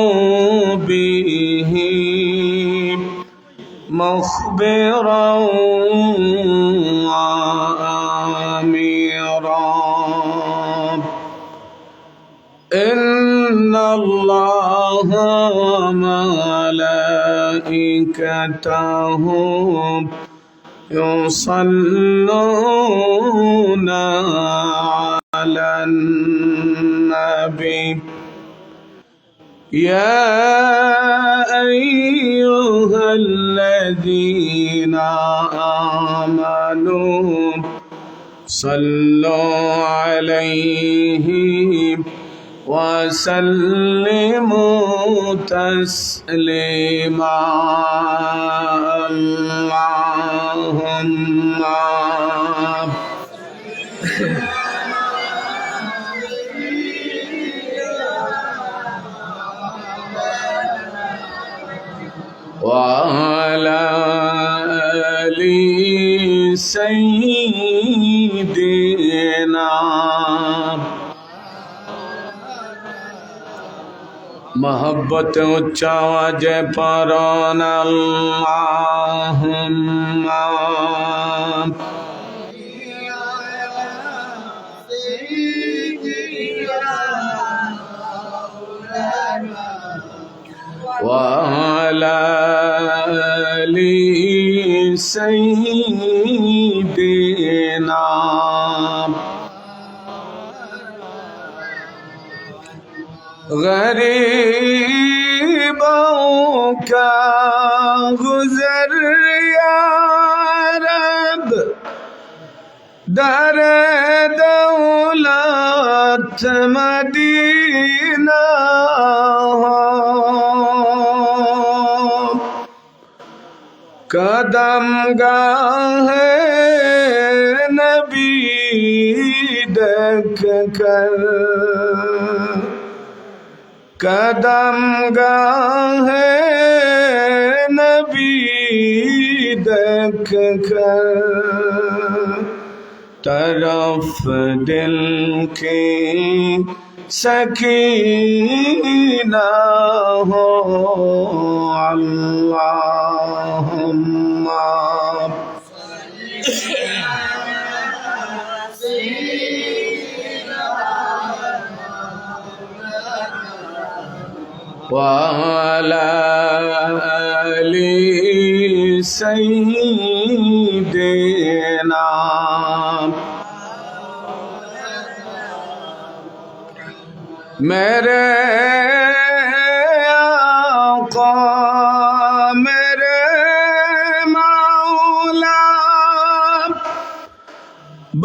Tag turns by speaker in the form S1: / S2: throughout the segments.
S1: ومحبوبه مخبرا وآمرا إن الله وملائكته يصلون على النبي يا أيها الذين آمنوا صلوا عليه وسلموا تسليما اللهم وعلى آل سيدنا محبت اچھا आवाज़े पढ़न अल्लाहुम्मा وعلى آل سيدنا गरीबों का गुजर या रब दर दौलत मदीना हो कदम गाहे नबी देख कर कदम गाहे नबी देख कर तरफ दिल की सकीना हो अल्लाहुम्मा وعلى آل سيدنا मेरे आका मेरे मौला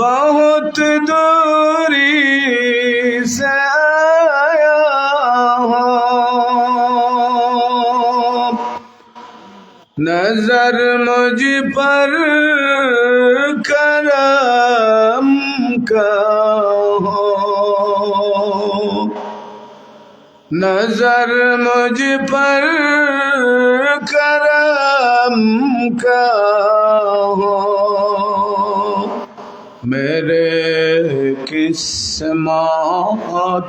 S1: बहुत दूरी से आया हो नजर मुझ पर करम का हो नजर मुझ पर करम का हो मेरे किस्मत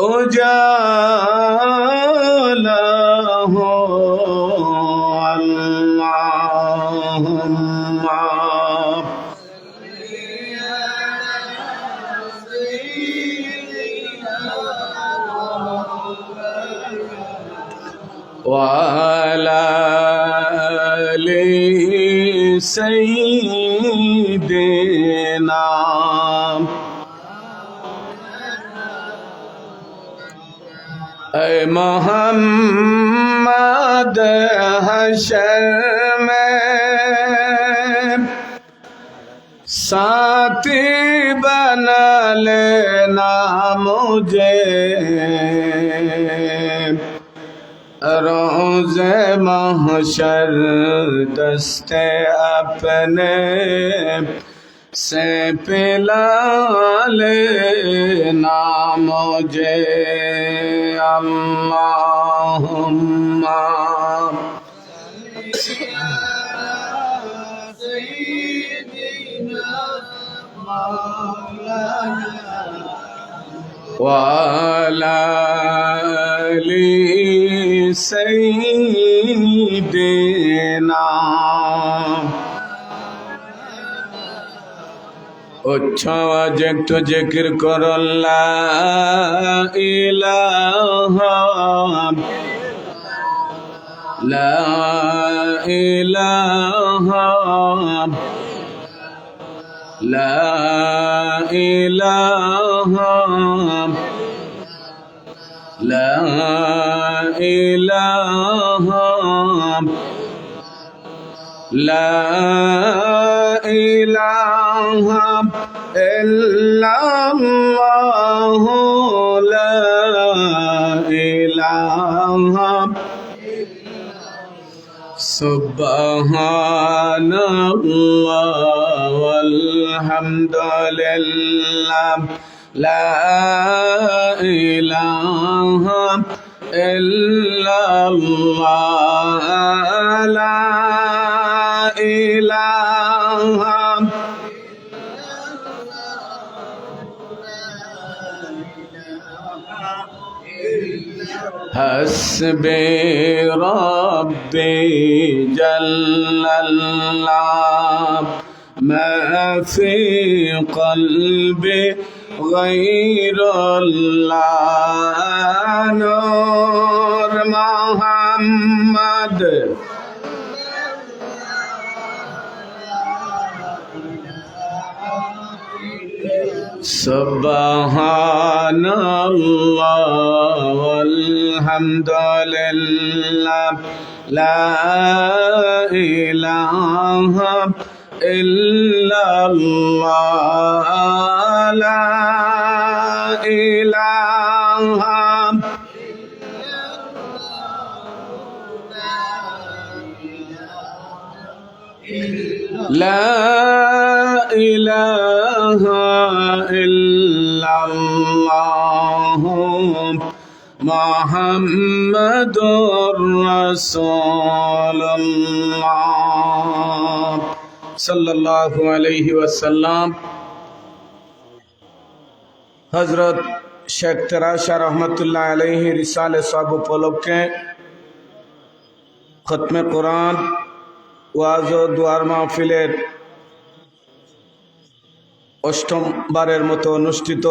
S1: उजाला हो अल्लाहुम्मा وعلى آل سيدنا ऐ मोहम्मद हशर में साथी बना लेना मुझे रोज़े महशर दस्ते अपने से पिला लेना मुझे अल्लाहुम्मा وعلى آل سيدنا উচ্চ আওয়াজে একটু জিকির করো লা ইলাহা লা ইলাহা লা ইলাহা লা ইলাহা লা ইলাহা ইল্লাল্লাহু লা ইলাহা সুবহানাল্লাহ ওয়ালহামদুলিল্লাহ লা ইলাহা ইল্লাল্লাহ লা ইলাহা حسبي ربي جل الله ما في قلبي غير الله نور محمد Subhanallah walhamdulillah la ilaha illallah la ilaha La ilaha illallah Muhammadur Rasulullah sallallahu alayhi wa sallam Hazrat Sheikh Tarasha rahmatullah alayhi risale sahab উপলক্ষে খতমে কোরআন ওয়াজ ও দুয়ার মাহফিলের অষ্টম বারের মতো অনুষ্ঠিত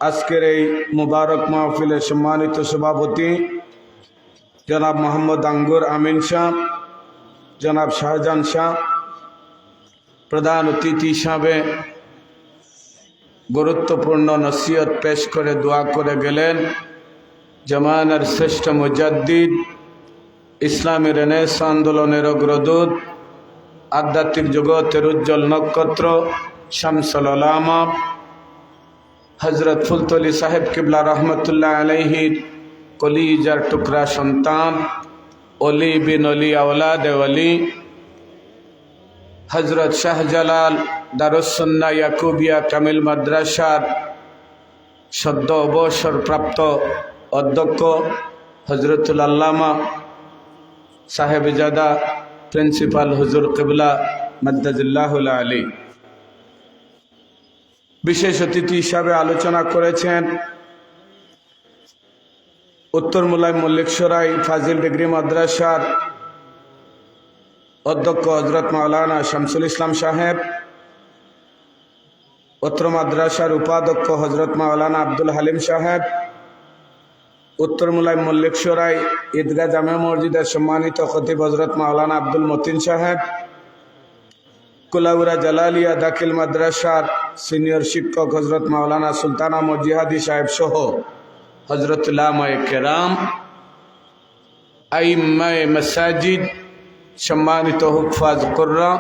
S1: আজকের এই মুবারক মাহফিলের সম্মানিত সভাপতি জনাব মোহাম্মদ আঙ্গুর আমিন শাহ, জনাব শাহজাহান শাহ প্রধান অতিথি হিসাবে গুরুত্বপূর্ণ নসিহত পেশ করে দোয়া করে গেলেন জামানার শ্রেষ্ঠ মুজাদ্দিদ, ইসলামী রেনেসাঁ আন্দোলনের অগ্রদূত, আধ্যাত্মিক জগতের উজ্জ্বল নক্ষত্র শামসুল উলামা হযরত ফুলতলি সাহেব কিবলা রহমতুল্লাহ আলাইহির কলিজার টুকরা সন্তান, অলি বিন অলি আওলাদ ওয়ালি হযরত শাহজালাল দারুস সুন্নাহ ইয়াকুবিয়া কামিল মাদ্রাসার সদ্য অবসরপ্রাপ্ত অধ্যক্ষ হযরতুল আল্লামা সাহেবজাদা প্রিন্সিপাল হুজুর কিবলা মাদ্দাজিল্লাহুল আলী বিশেষ অতিথি হিসাবে আলোচনা করেছেন উত্তর মুলাই মল্লিকসরাই ফাজিল ডিগ্রি মাদ্রাসার অধ্যক্ষ হযরত মাওলানা শামসুল ইসলাম সাহেব, উত্তর মাদ্রাসার উপাধ্যক্ষ হযরত মাওলানা আব্দুল হালিম সাহেব, উত্তর মুলাই মল্লিকসরাই ঈদগাহ জামে মসজিদের সম্মানিত খতিব হযরত মাওলানা আব্দুল মতিন সাহেব, কুলাউড়া জালালিয়া দাখিল মাদ্রাসার সিনিয়র শিক্ষক হযরত মাওলানা সুলতান আহমদ জিহাদি সাহেব সহ হযরত উলামায়ে কেরাম, আইম্মায়ে মাসাজিদ, সম্মানিত হুফাজ কুররা,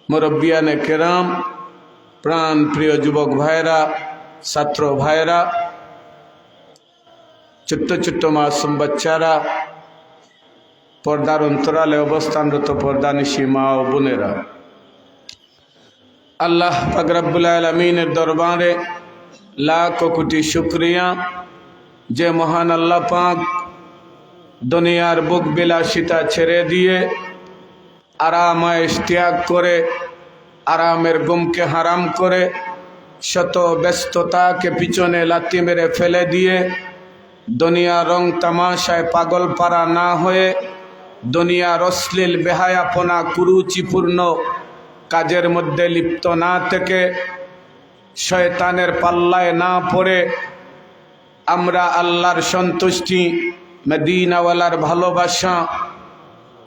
S1: মুরব্বিয়ানে কেরাম, প্রাণ প্রিয় যুবক ভাইরা, ছাত্র ভাইরা, ছোট্ট ছোট্ট মাসুম বাচ্চারা, পর্দার অন্তরালে অবস্থানরত পর্দানিশী মা ও বোনেরা, আল্লাহ পাক রব্বুল আলামিনের দরবারে লাখ কোটি শুকরিয়া যে মহান আল্লাহ পাক দুনিয়ার বুক বিলাসিতা ছেড়ে দিয়ে আরাম আয়েশ ত্যাগ করে, আরামের গুমকে হারাম করে শত ব্যস্ততাকে পিছনে লাথি মেরে ফেলে দিয়ে দুনিয়া রং তামাশায় পাগল পারা না হয়ে দুনিয়ার অশ্লীল বেহায়াপনা কুরুচিপূর্ণ কাজের মধ্যে লিপ্ত না থেকে শয়তানের পাল্লায় না পড়ে আমরা আল্লাহর সন্তুষ্টি মদিনাওয়ালার ভালোবাসা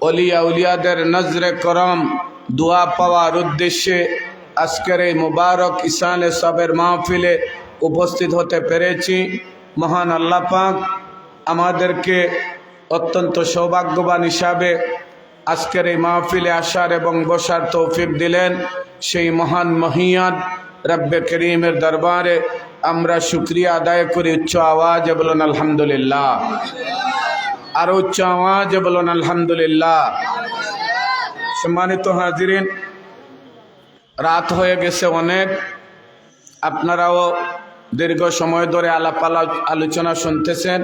S1: অলিয়া উলিয়াদের নজরে করম দোয়া পাওয়ার উদ্দেশ্যে আজকের এই মুবারক ইসালে সবের মাহফিলে উপস্থিত হতে পেরেছি। মহান আল্লাহ পাক আমাদেরকে অত্যন্ত সৌভাগ্যবান হিসাবে আজকের এই মাহফিলে আসার এবং বসার তৌফিক দিলেন। সেই মহান মহিয়ান রব্বে করিমের দরবারে আমরা শুকরিয়া আদায় করি। উচ্চ আওয়াজে বলুন আলহামদুলিল্লাহ, আর উচ্চ আওয়াজে বলুন আলহামদুলিল্লাহ। সম্মানিত হাজিরিন, রাত হয়ে গেছে অনেক, আপনারাও দীর্ঘ সময় ধরে আলোচনা শুনতেছেন।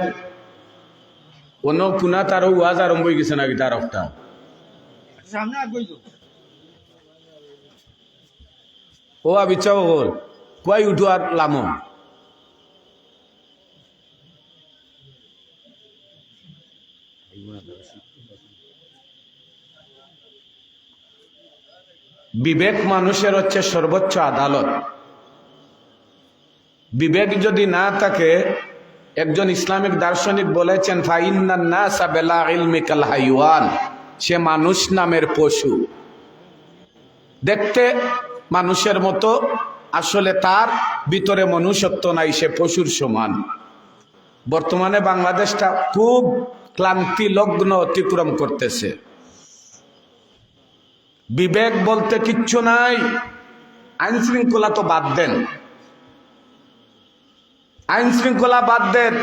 S1: অন্য পুনা তারও ওয়াজ আরম্ভ হয়ে গেছে নাকি? তার একটা ও আবিচাও হল কয় উঠু আর লামো বিবেক মানুষের হচ্ছে সর্বোচ্চ আদালত। বিবেক যদি না থাকে, একজন ইসলামিক দার্শনিক বলেছেন ফাইন্নান নাসা বিলা ইলমি কাল হাইওয়ান, সে মানুষ নামের পশু। দেখতে মানুষের মতো, আসলে তার ভিতরে মনুষ্যত্ব নাই, সে পশুর সমান। বর্তমানে বাংলাদেশটা খুব ক্লান্তি লগ্ন অতিক্রম করতেছে। বিবেক বলতে কিচ্ছু নাই। আইন শৃঙ্খলা তো বাদ দেন, আইন শৃঙ্খলা বাদ দেন,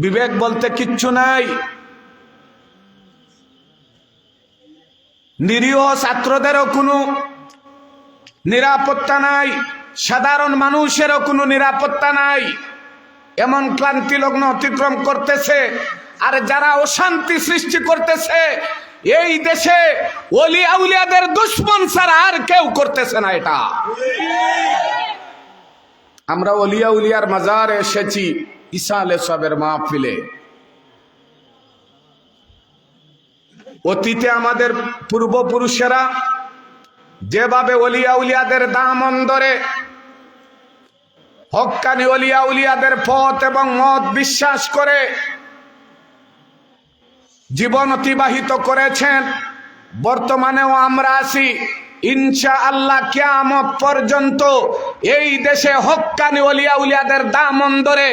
S1: বিবেক বলতে কিচ্ছু নাই। নিরীহ ছাত্রদেরও কোনো নিরাপত্তা নাই, সাধারণ মানুষেরও কোনো নিরাপত্তা নাই। এমন ক্লান্তি লগ্ন অতিক্রম করতেছে। আর যারা অশান্তি সৃষ্টি করতেছে এই দেশে ওলি আউলিয়াদের দুশমন ছাড়া আর কেউ করতেছে না। এটা আমরা ওলিয়া উলিয়ার মাজারে এসেছি ইসালে সবের মাহফিলে। অতীতে আমাদের পূর্বপুরুষেরা যেভাবে ওলিয়া উলিয়াদের দামন ধরে হক্কানি ওলিয়া উলিয়াদের পথ এবং মত বিশ্বাস করে জীবন অতিবাহিত করেছেন, বর্তমানেও আমরা আছি। ইনশাআল্লাহ কিয়ামত পর্যন্ত এই দেশে হক্কানি ওলিয়া উলিয়াদের দামন ধরে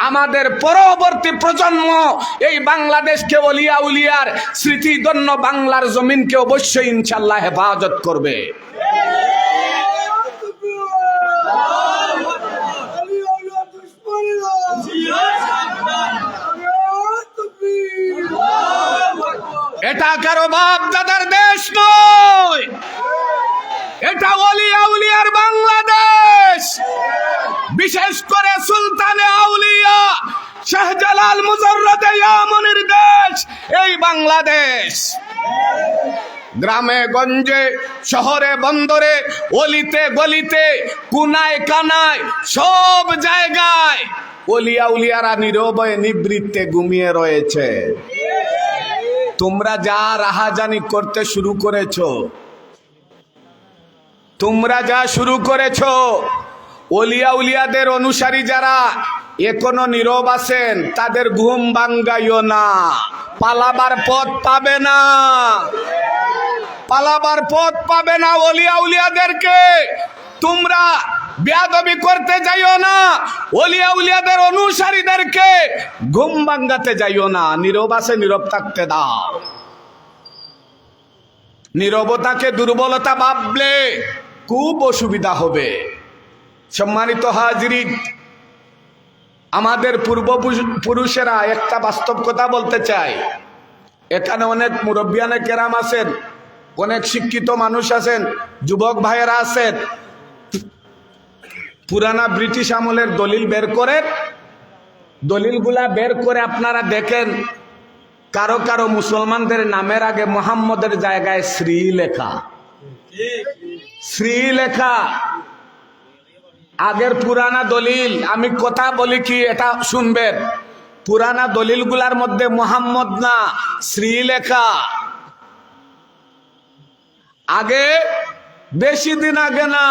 S1: আমাদের পরবর্তী প্রজন্ম এই বাংলাদেশকে ওলিয়া উলিয়ার স্মৃতিধন্য বাংলার জমিনকে অবশ্যই ইনশাআল্লাহ হেফাজত করবে। এটা কারো বাপ দাদার দেশ নয়, এটা ওলিয়া উলিয়ার বাংলাদেশ। বিশেষ করে সুলতানে আউলিয়া শাহজালাল মুজাররদে ইয়ামনের দেশ এই বাংলাদেশ। গ্রামে গঞ্জে, শহরে বন্দরে, অলিতে গলিতে, কুনায় কানায়, সব জায়গায় ওলিয়া উলিয়ারা নীরবে নিবৃত্তে ঘুমিয়ে রয়েছে। তোমরা যা রাহাজানি করতে শুরু করেছো, তোমরা যা শুরু করেছো, ওলিয়া উলিয়াদের অনুসারী যারা এখনো নীরব আছেন তাদের ঘুম ভাঙ্গাইও না। পালাবার পথ পাবে না, পালাবার পথ পাবে না। ওলিয়া উলিয়াদেরকে তোমরা বেয়াদবি করতে যাইও না, ওলিয়া উলিয়াদের অনুসারীদেরকে ঘুম ভাঙ্গাতে যাইও না। নীরব আছে, নীরব থাকতে দাও। নীরবতাকে দুর্বলতা ভাবলে খুব অসুবিধা হবে। সম্মানিত হাজিরিন, আমাদের পূর্বপুরুষেরা একটা বাস্তব কথা বলতে চাই। এখানে অনেক মুরব্বিয়ানে কেরাম আছেন, অনেক শিক্ষিত মানুষ আছেন, যুবক ভাইয়েরা আছেন। পুরানা ব্রিটিশ আমলের দলিল বের করে, দলিলগুলা বের করে আপনারা দেখেন, কারো কারো মুসলমানদের নামের আগে মুহাম্মদের জায়গায় শ্রী লেখা, শ্রী লেখা। আগের পুরানা দলিল, আমি কথা বলি কি এটা শুনবেন, পুরানা দলিলগুলার মধ্যে মোহাম্মদ না শ্রীলেখা। আগে বেশি দিন আগে না,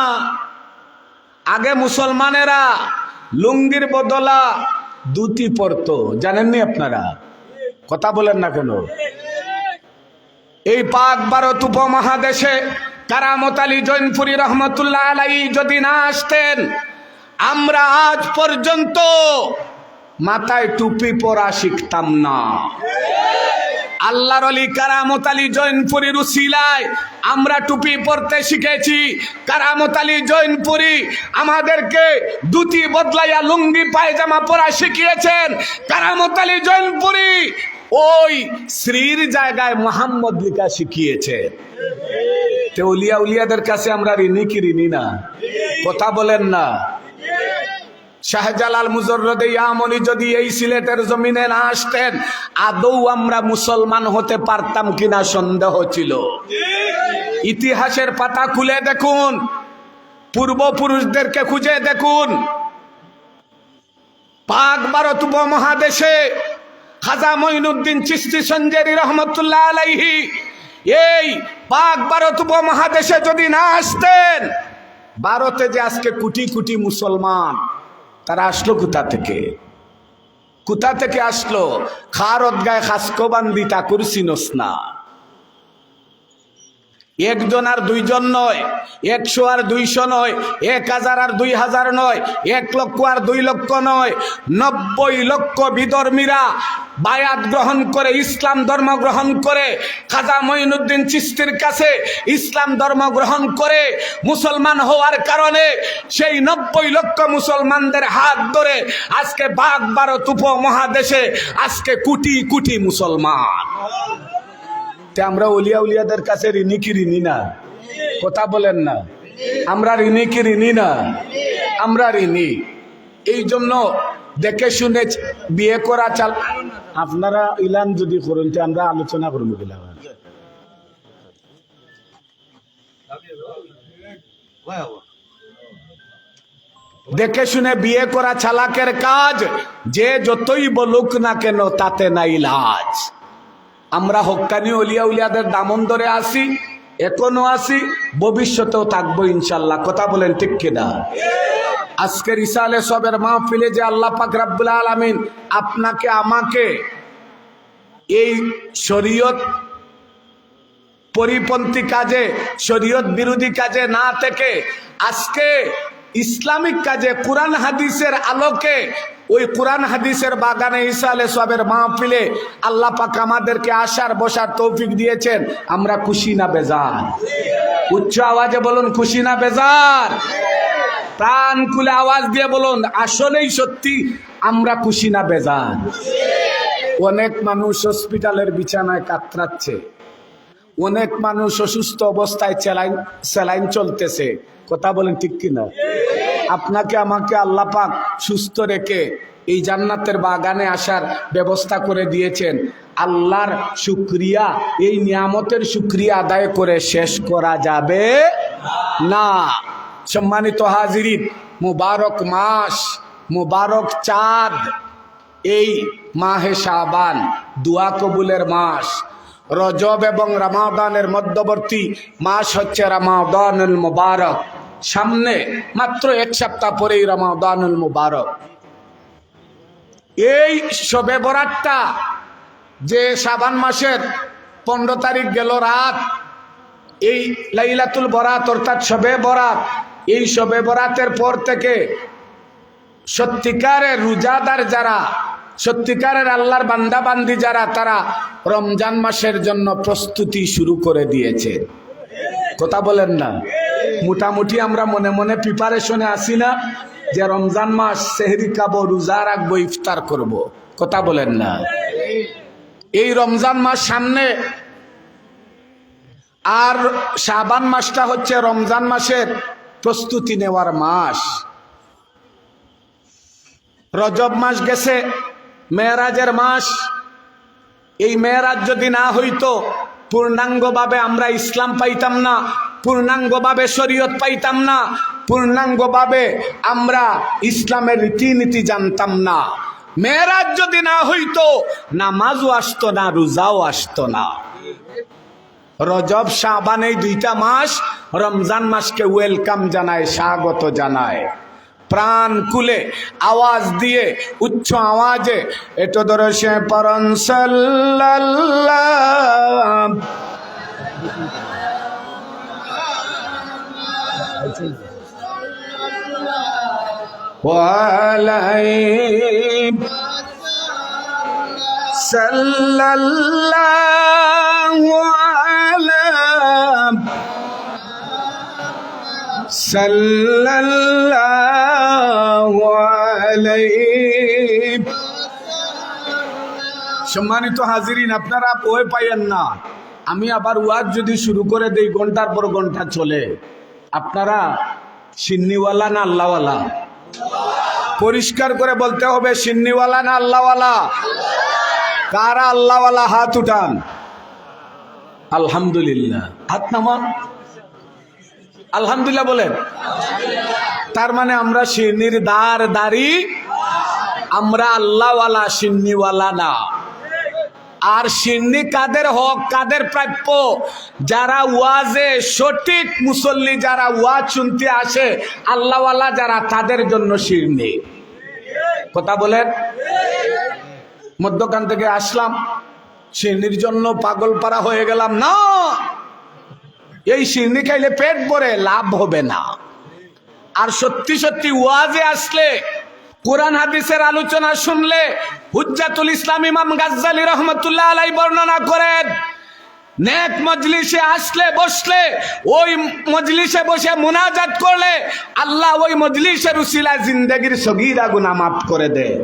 S1: আগে মুসলমানেরা লুঙ্গির বদলা ধুতি পরতো, জানেননি আপনারা? কথা বলেন না কেন? এই পাক ভারত উপমহাদেশে কারামত আলী জৈনপুরী রহমতুল্লাহ আলাইহি যদি না আসতেন, আমরা আজ পর্যন্ত মাথায় টুপি পরা শিখতাম না। আল্লাহর ওলি কারামত আলী জৈনপুরীর উসিলায় আমরা টুপি পরতে শিখেছি। কারামত আলী জৈনপুরী আমাদেরকে ধুতি বদলাইয়া লুঙ্গি পায়জামা পরা শিখিয়েছেন। কারামত আলী জৈনপুরী ওই শ্রীর জায়গায় মোহাম্মদ লিখা শিখিয়েছে। তো উলিয়া উলিয়াদের কাছে আমরা ঋণী কি ঋণী না? কথা বলেন না? শাহজালাল মুজররদে ইয়ামনি যদি এই সিলেটের জমিনে না আসতেন, আদৌ আমরা মুসলমান হতে পারতাম কিনা সন্দেহ ছিল। ইতিহাসের পাতা খুলে দেখুন, পূর্বপুরুষদেরকে খুঁজে দেখুন। পাক ভারত উপমহাদেশে খাজা মঈনুদ্দিন চিশতি সঞ্জেরি রহমতুল্লাহ আলাইহি এই পাক ভারত উপমহাদেশে যদি না আসতেন, ভারতে যে আজকে কোটি কোটি মুসলমান, তারা আসলো কোথা থেকে? কোথা থেকে আসলো? খারত গায়ে খাসকবান্দি ঠাকুর চিনস না। একজন আর দুইজন নয়, 100 আর 200 নয়, 1000 আর 2000 নয়, 1 লক্ষ আর 2 লক্ষ নয়, 90 লক্ষ বিধর্মীরা বায়াত গ্রহণ করে ইসলাম ধর্ম গ্রহণ করে, খাজা মঈনুদ্দিন চিশতির কাছে ইসলাম ধর্ম গ্রহণ করে মুসলমান হওয়ার কারণে সেই 90 লক্ষ মুসলমানদের হাত ধরে আজকে পাক ভারত উপমহাদেশে আজকে কোটি কোটি মুসলমান। আমরা উলিয়া উলিয়াদের কাছে ঋণী কি ঋণী না? কথা বলেন না? আমরা ঋণী কি ঋণী না? আমরা ঋণী। এই জন্য দেখে শুনে বিয়ে করা চাল। আপনারা ইলান যদি করেন তো আমরা আলোচনা করবো কিনা? দেখে শুনে বিয়ে করা চালাকের কাজ, যে যতই বলুক না কেন তাতে নাই লাজ। আমরা হক্কানি উলিয়া উলিয়াদের দামন ধরে আসি, এখনো আসি, ভবিষ্যতেও থাকবো ইনশাল্লাহ। কথা বলেন ঠিক কিনা? আজকের ইসালে সবের মাহফিলে যে আল্লাহ পাক রব্বুল আলামিন আপনাকে আমাকে এই শরীয়ত পরিপন্থী কাজে, শরীয়ত বিরোধী কাজে না থেকে আজকে ইসলামিক কাজে কুরআন হাদিসের আলোকে ওই কুরআন হাদিসের বাগানে ইসালে সবের মাহফিলে আল্লাহ পাক আমাদেরকে আসার বসার তৌফিক দিয়েছেন। আমরা খুশি না বেজার? উচ্চ আওয়াজে বলুন, খুশি না বেজার? প্রাণ খুলে আওয়াজ দিয়ে বলুন, আসলেই সত্যি আমরা খুশি না বেজার? অনেক মানুষ হসপিটালের বিছানায় কাতরাচ্ছে, অনেক মানুষ অসুস্থ অবস্থায় স্যালাইন চলতেছে। কথা বলেন ঠিক কিনা? আপনাকে আমাকে আল্লাহ পাক সুস্থ রেখে এই জান্নাতের বাগানে আসার ব্যবস্থা করে দিয়েছেন। আল্লাহর শুকরিয়া, এই নিয়ামতের শুকরিয়া আদায় করে শেষ করা যাবে না। সম্মানিত হাজিরিন, মুবারক মাস, মুবারক চাঁদ, এই মাহে শাবান দোয়া কবুলের মাস। রজব এবং রমাদানের মধ্যবর্তী মাস হচ্ছে রমাদানুল মুবারক। সামনে মাত্র 1 সপ্তাহ পরেই রমাদানুল মুবারক। এই শবে বরাতটা যে শাবান মাসের 15 তারিখ গেল রাত, এই লাইলাতুল বরাত অর্থাৎ শবে বরাত, এই শবে বরাতের পর থেকে সত্যিকারের রোজাদার যারা, সত্যিকারের আল্লাহর বান্দা বান্দি যারা, তারা রমজান মাসের জন্য প্রস্তুতি শুরু করে দিয়েছে। কথা বলেন না? মোটামুটি আমরা মনে মনে প্রিপারেশনে আসি না যে রমজান মাস সেহরি খাবো, রোজা রাখবো, ইফতার করব। কথা বলেন না? এই রমজান মাস সামনে, আর শাবান মাসটা হচ্ছে রমজান মাসের প্রস্তুতি নেওয়ার মাস। রজব মাস গেছে, মেরাজের মাস। এই মেরাজ যদি না হইতো, পূর্ণাঙ্গভাবে আমরা ইসলাম পাইতাম না, পূর্ণাঙ্গভাবে শরীয়ত পাইতাম না, পূর্ণাঙ্গভাবে আমরা ইসলামের রীতিনীতি জানতাম না। মেরাজ যদি না হইতো, নামাজও আসতো না, রোজাও আসতো না। রজব শাবান এই দুইটা মাস রমজান মাসকে ওয়েলকাম জানায়, স্বাগত জানায়। প্রাণ খুলে আওয়াজ দিয়ে উচ্চ আওয়াজে এটো ধরে সে পরন সাল্লাল্লাহ ওয়ালাইহি সাল্লাল্লাহু সাল্লাল্লাহু আলাইহি। সম্মানিত হাজিরিন, আপনারা ভয় পাইয়েন না। আমি আবার ওয়াজ যদি শুরু করে দেই, ঘন্টার পর ঘন্টা চলে। আপনারা সিন্নিওয়ালা না আল্লাহওয়ালা? পরিষ্কার করে বলতে হবে, সিন্নিওয়ালা না আল্লাহওয়ালা? কারা আল্লাহওয়ালা হাত উঠান। আলহামদুলিল্লাহ, হাত নামান। আলহামদুলিল্লাহ বলেন। তার মানে আমরা সিন্নির দাঁড়ি, আমরা আল্লাহওয়ালা, সিন্নিওয়ালা না। আর সিন্নি কাদের হক, কাদের প্রাপ্য? যারা ওয়াজে সঠিক মুসল্লি, যারা ওয়াজ শুনতে আসে, আল্লাহওয়ালা যারা, তাদের জন্য সিন্নি। কথা বলেন। মধ্যখান থেকে আসলাম, সিন্নির জন্য পাগল পারা হয়ে গেলাম না। এই সিন্নি খাইলে পেট ভরে লাভ হবে না। আর সত্যি সত্যি ওয়াজে আসলে, কোরআন হাদিসের আলোচনা শুনলে, হুজ্জাতুল ইসলাম ইমাম গাজ্জালী রহমতুল্লাহ আলাইহি বর্ণনা করেন, নেক মজলিসে আসলে, বসলে, ওই মজলিসে বসে মুনাজাত করলে আল্লাহ ওই মজলিসের উসিলায় জিন্দেগির সগীরা গুনাহ মাফ করে দেয়।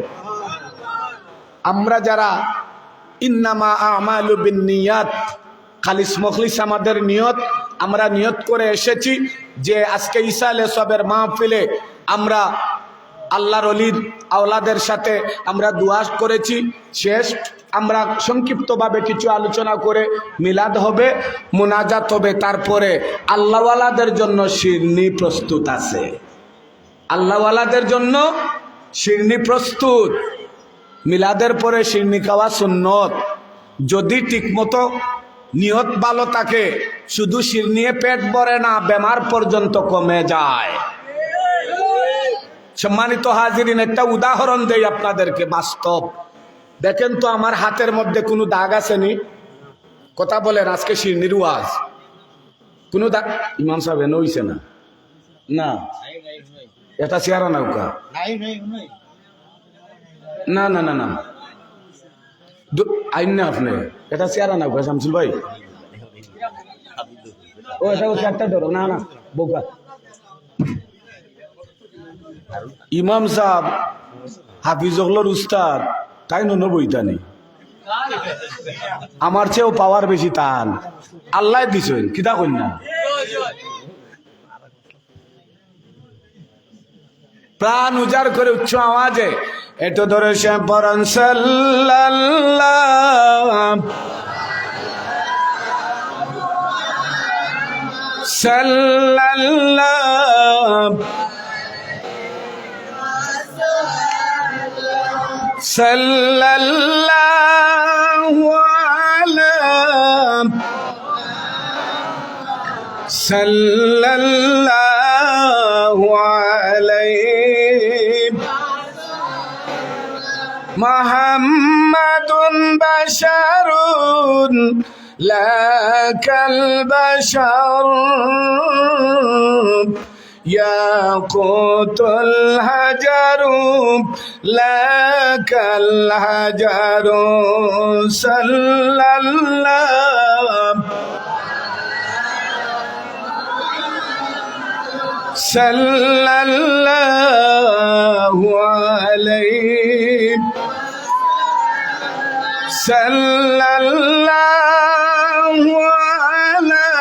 S1: আমরা যারা ইন্নামা আমালু বিন্নিয়াত, খালিস মখলিস আমাদের নিয়ত, আমরা নিয়ত করে এসেছি যে আজকে ঈসা আলাইহিস সালামের মাহফিলে আমরা আল্লাহর ওলির আওলাদের সাথে আমরা দুয়া করেছি। শেষ আমরা সংক্ষিপ্তভাবে কিছু আলোচনা করে মিলাদ হবে, মুনাজাত হবে। তারপরে আল্লাহওয়ালাদের জন্য শিরনি প্রস্তুত আছে। আল্লাহওয়ালাদের জন্য শিরনি প্রস্তুত। মিলাদের পরে শিরনি খাওয়া সুন্নত। যদি ঠিকমতো নিয়ত ভালো থাকে, শুধু শিরনিয়ে পেট ভরে না, বেমার পর্যন্ত কমে যায়। সম্মানিত হাজিরিন, একটা উদাহরণ দেই আপনাদেরকে, বাস্তব। দেখেন তো আমার হাতের মধ্যে কোনো দাগ আসেনি? কথা বলেন। আজকে শিরনির ওয়াজ, কোনো দাগ? ইমাম সাহেব এনে হইছে না? না, এটা চেয়ারা নৌকা না না না না আইন না আপনি, এটা চেয়ারা নৌকা শামসুল ভাই। ও এটা একটা ধরো না না বোকা। ইমাম সাহেব হাফিজুল্লাহর উস্তাদ, তাই নো বইতানি। আমার চেয়েও পাওয়ার বেশি তান। আল্লাহ দিছেন, কিতা কন্যা। প্রাণ উজাড় করে উচ্চ আওয়াজে এটো ধরে সে পরন সাল্লাল্লাহ সাল্লাল্লাহ সাল্লাল্লাহু আলাইহি সাল্লাল্লাহু আলাইহি মুহাম্মাদুন বাশারুন লাকাল বাশার ইয়াকুতুল হাজারু লাকাল হাজারু সাল্লাল্লাহু সাল্লাল্লাহু আলাইহি সাল্লাল্লাহু আলাইহি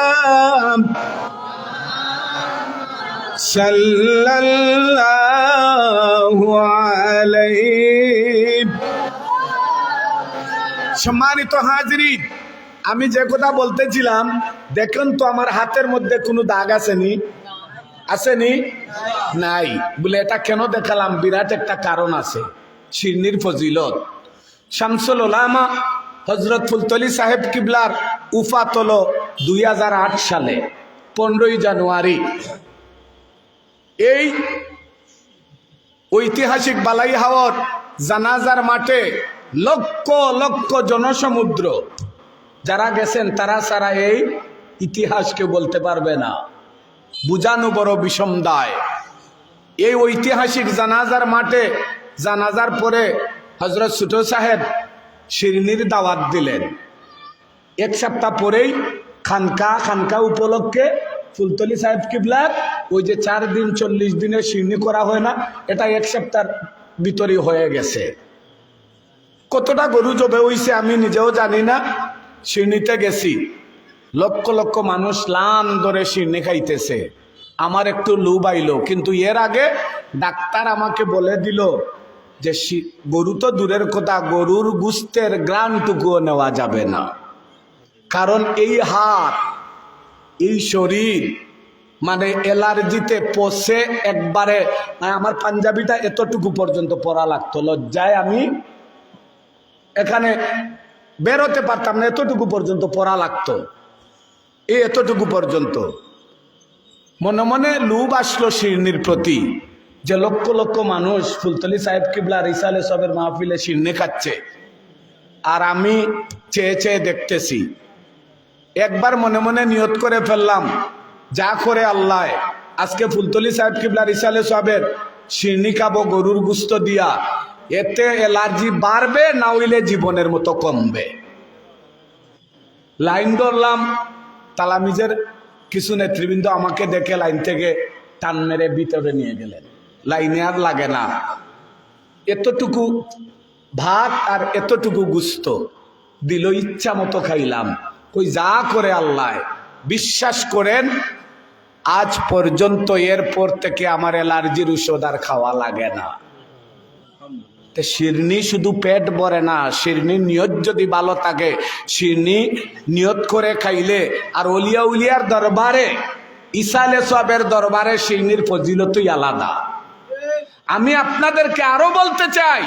S1: সাল্লাল্লাহু আলাইহি। সম্মানিত হাজিরিন, আমি যে কথা বলতেছিলাম, দেখুন তো আমার হাতের মধ্যে কোনো দাগ আসেনি, আসেনি? নাই। বলে এটা কেন দেখালাম? বিরাট একটা কারণ আছে, শিরনির ফজিলত। শামসুল উলামা হযরত ফুলতলি সাহেব কিবলার উফাত হলো 2008 সালে 15ই জানুয়ারি। এই ঐতিহাসিক বালাইহাওর জানাজার মাঠে লক্ষ লক্ষ জনসমুদ্র, যারা গেছেন তারা ছাড়া এই ইতিহাসকে বলতে পারবে না, বুঝানো বড় বিষম দায়। এই ঐতিহাসিক জানাজার মাঠে জানাজার পরে হযরত ছোট সাহেব শিরনির দাওয়াত দিলেন। এক সপ্তাহ পরেই খানকা উপলক্ষে ফুলতলি সাহেব কিবলার ওই যে 4 দিন 40 দিনের শিরনি করা হয় না, এটা এক সপ্তাহের ভিতরে হয়ে গেছে। কতটা গরু জবে হইছে আমি নিজেও জানি না। শিরনিতে গেছি, লক্ষ লক্ষ মানুষ লান ধরে শিরনি খাইতেছে। আমার একটু লোভ আইলো, কিন্তু এর আগে ডাক্তার আমাকে বলে দিল যে গরু তো দূরের কথা, গরুর গুস্তের গ্রানটুকুও নেওয়া যাবে না, কারণ এই হাত এই শরীর মানে অ্যালার্জিতে পচে একবারে। আমার পাঞ্জাবিটা এতটুকু পর্যন্ত পরা লাগতো, লজ্জায় আমি এখানে বেরোতে পারতাম না, এতটুকু পর্যন্ত পরা লাগতো, এই এতটুকু পর্যন্ত। মনে মনে লোভ আসলো শিরনির প্রতি, যে লক্ষ লক্ষ মানুষ ফুলতলি সাহেব কিবলা রিসালে সবের মাহফিলে শিরনি খাচ্ছে, আর আমি চেয়ে চেয়ে দেখতেছি। একবার মনে মনে নিয়ত করে ফেললাম, যা করে আল্লাহ, আজকে ফুলতলি সাহেব কিবলা রিসালে সবের শিরনি খাবো গরুর গুস্ত দিয়া, এতে অ্যালার্জি বাড়বে না হইলে জীবনের মতো কমবে। লাইন ধরলাম, তালামিজের কিছু নেতৃবৃন্দ আমাকে দেখে লাইন থেকে টান মেরে ভিতরে নিয়ে গেলেন। লাইনে আর লাগে না, এতটুকু ভাত আর এতটুকু গুস্ত দিল, ইচ্ছা মতো খাইলাম। ওই যা করে আল্লাহ, বিশ্বাস করেন আজ পর্যন্ত এরপর থেকে আমার অ্যালার্জির ওষুধ আর খাওয়া লাগে না। শিরনি শুধু পেট ভরে না, শিরনির নিয়ত যদি ভালো থাকে, শিরনি নিয়ত করে খাইলে, আর অলিয়া উলিয়ার দরবারে ইসালে সবের দরবারে শিরনির ফজিলতই আলাদা। আমি আপনাদেরকে আরো বলতে চাই,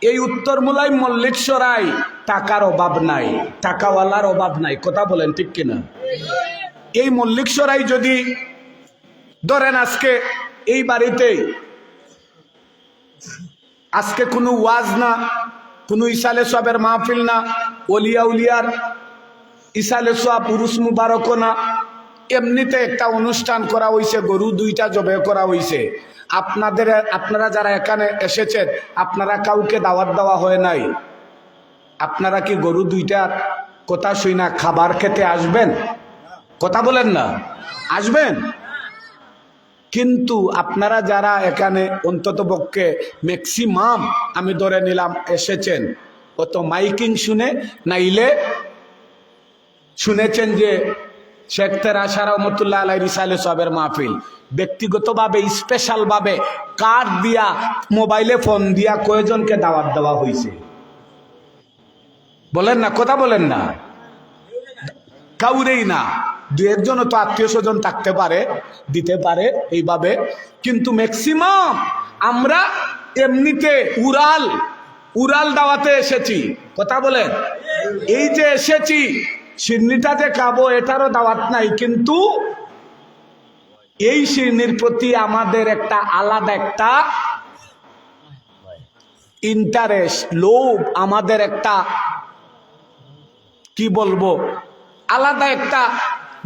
S1: এই উত্তরমুলাই মল্লিক সরাই টাকার অভাব নাই, টাকাওয়ালার অভাব নাই, কথা বলেন ঠিক কিনা? এই মল্লিক সরাই যদি ধরেন আজকে এই বাড়িতেই আজকে কোনো ওয়াজ না, কোনো ইসালে সবের মাহফিল না, ওলিয়া উলিয়ার ইসালে সব উরুস মুবারক না, এমনিতে একটা অনুষ্ঠান করা হয়েছে, গরু 2টা জবে করা হয়েছে। আপনারা যারা এখানে এসেছেন, আপনারা কাউকে দাওয়াত দেওয়া হয় নাই, আপনারা কি গরু 2টার কথা শুই না খাবার খেতে আসবেন? কথা বলেন না, আসবেন? কিন্তু আপনারা যারা এখানে অন্তত পক্ষে ম্যাক্সিমাম আমি ধরে নিলাম এসেছেন, অত মাইকিং শুনে নাইলে শুনেছেন যে শেখ তেরাশা রহমতুল্লাহ আলাই রিসালে সবের মাহফিল, ব্যক্তিগতভাবে স্পেশালভাবে কার্ড দিয়া মোবাইলে ফোন দিয়া কয়জনকে দাওয়াত দেওয়া হয়েছে? বলেন না, কথা বলেন না, কাউরেই না। 2-1জন তো আত্মীয় স্বজন থাকতে পারে, দিতে পারে এইভাবে, কিন্তু ম্যাক্সিমাম আমরা এমনিতে উড়াল দাওয়াতে এসেছি। কথা বলেন, এই যে এসেছি শিরনিটা যে খাবো এটারও দাওয়াত নাই, কিন্তু এই শিরনির প্রতি আমাদের একটা আলাদা একটা ইন্টারেস্ট, লোভ, আমাদের একটা কি বলবো আলাদা একটা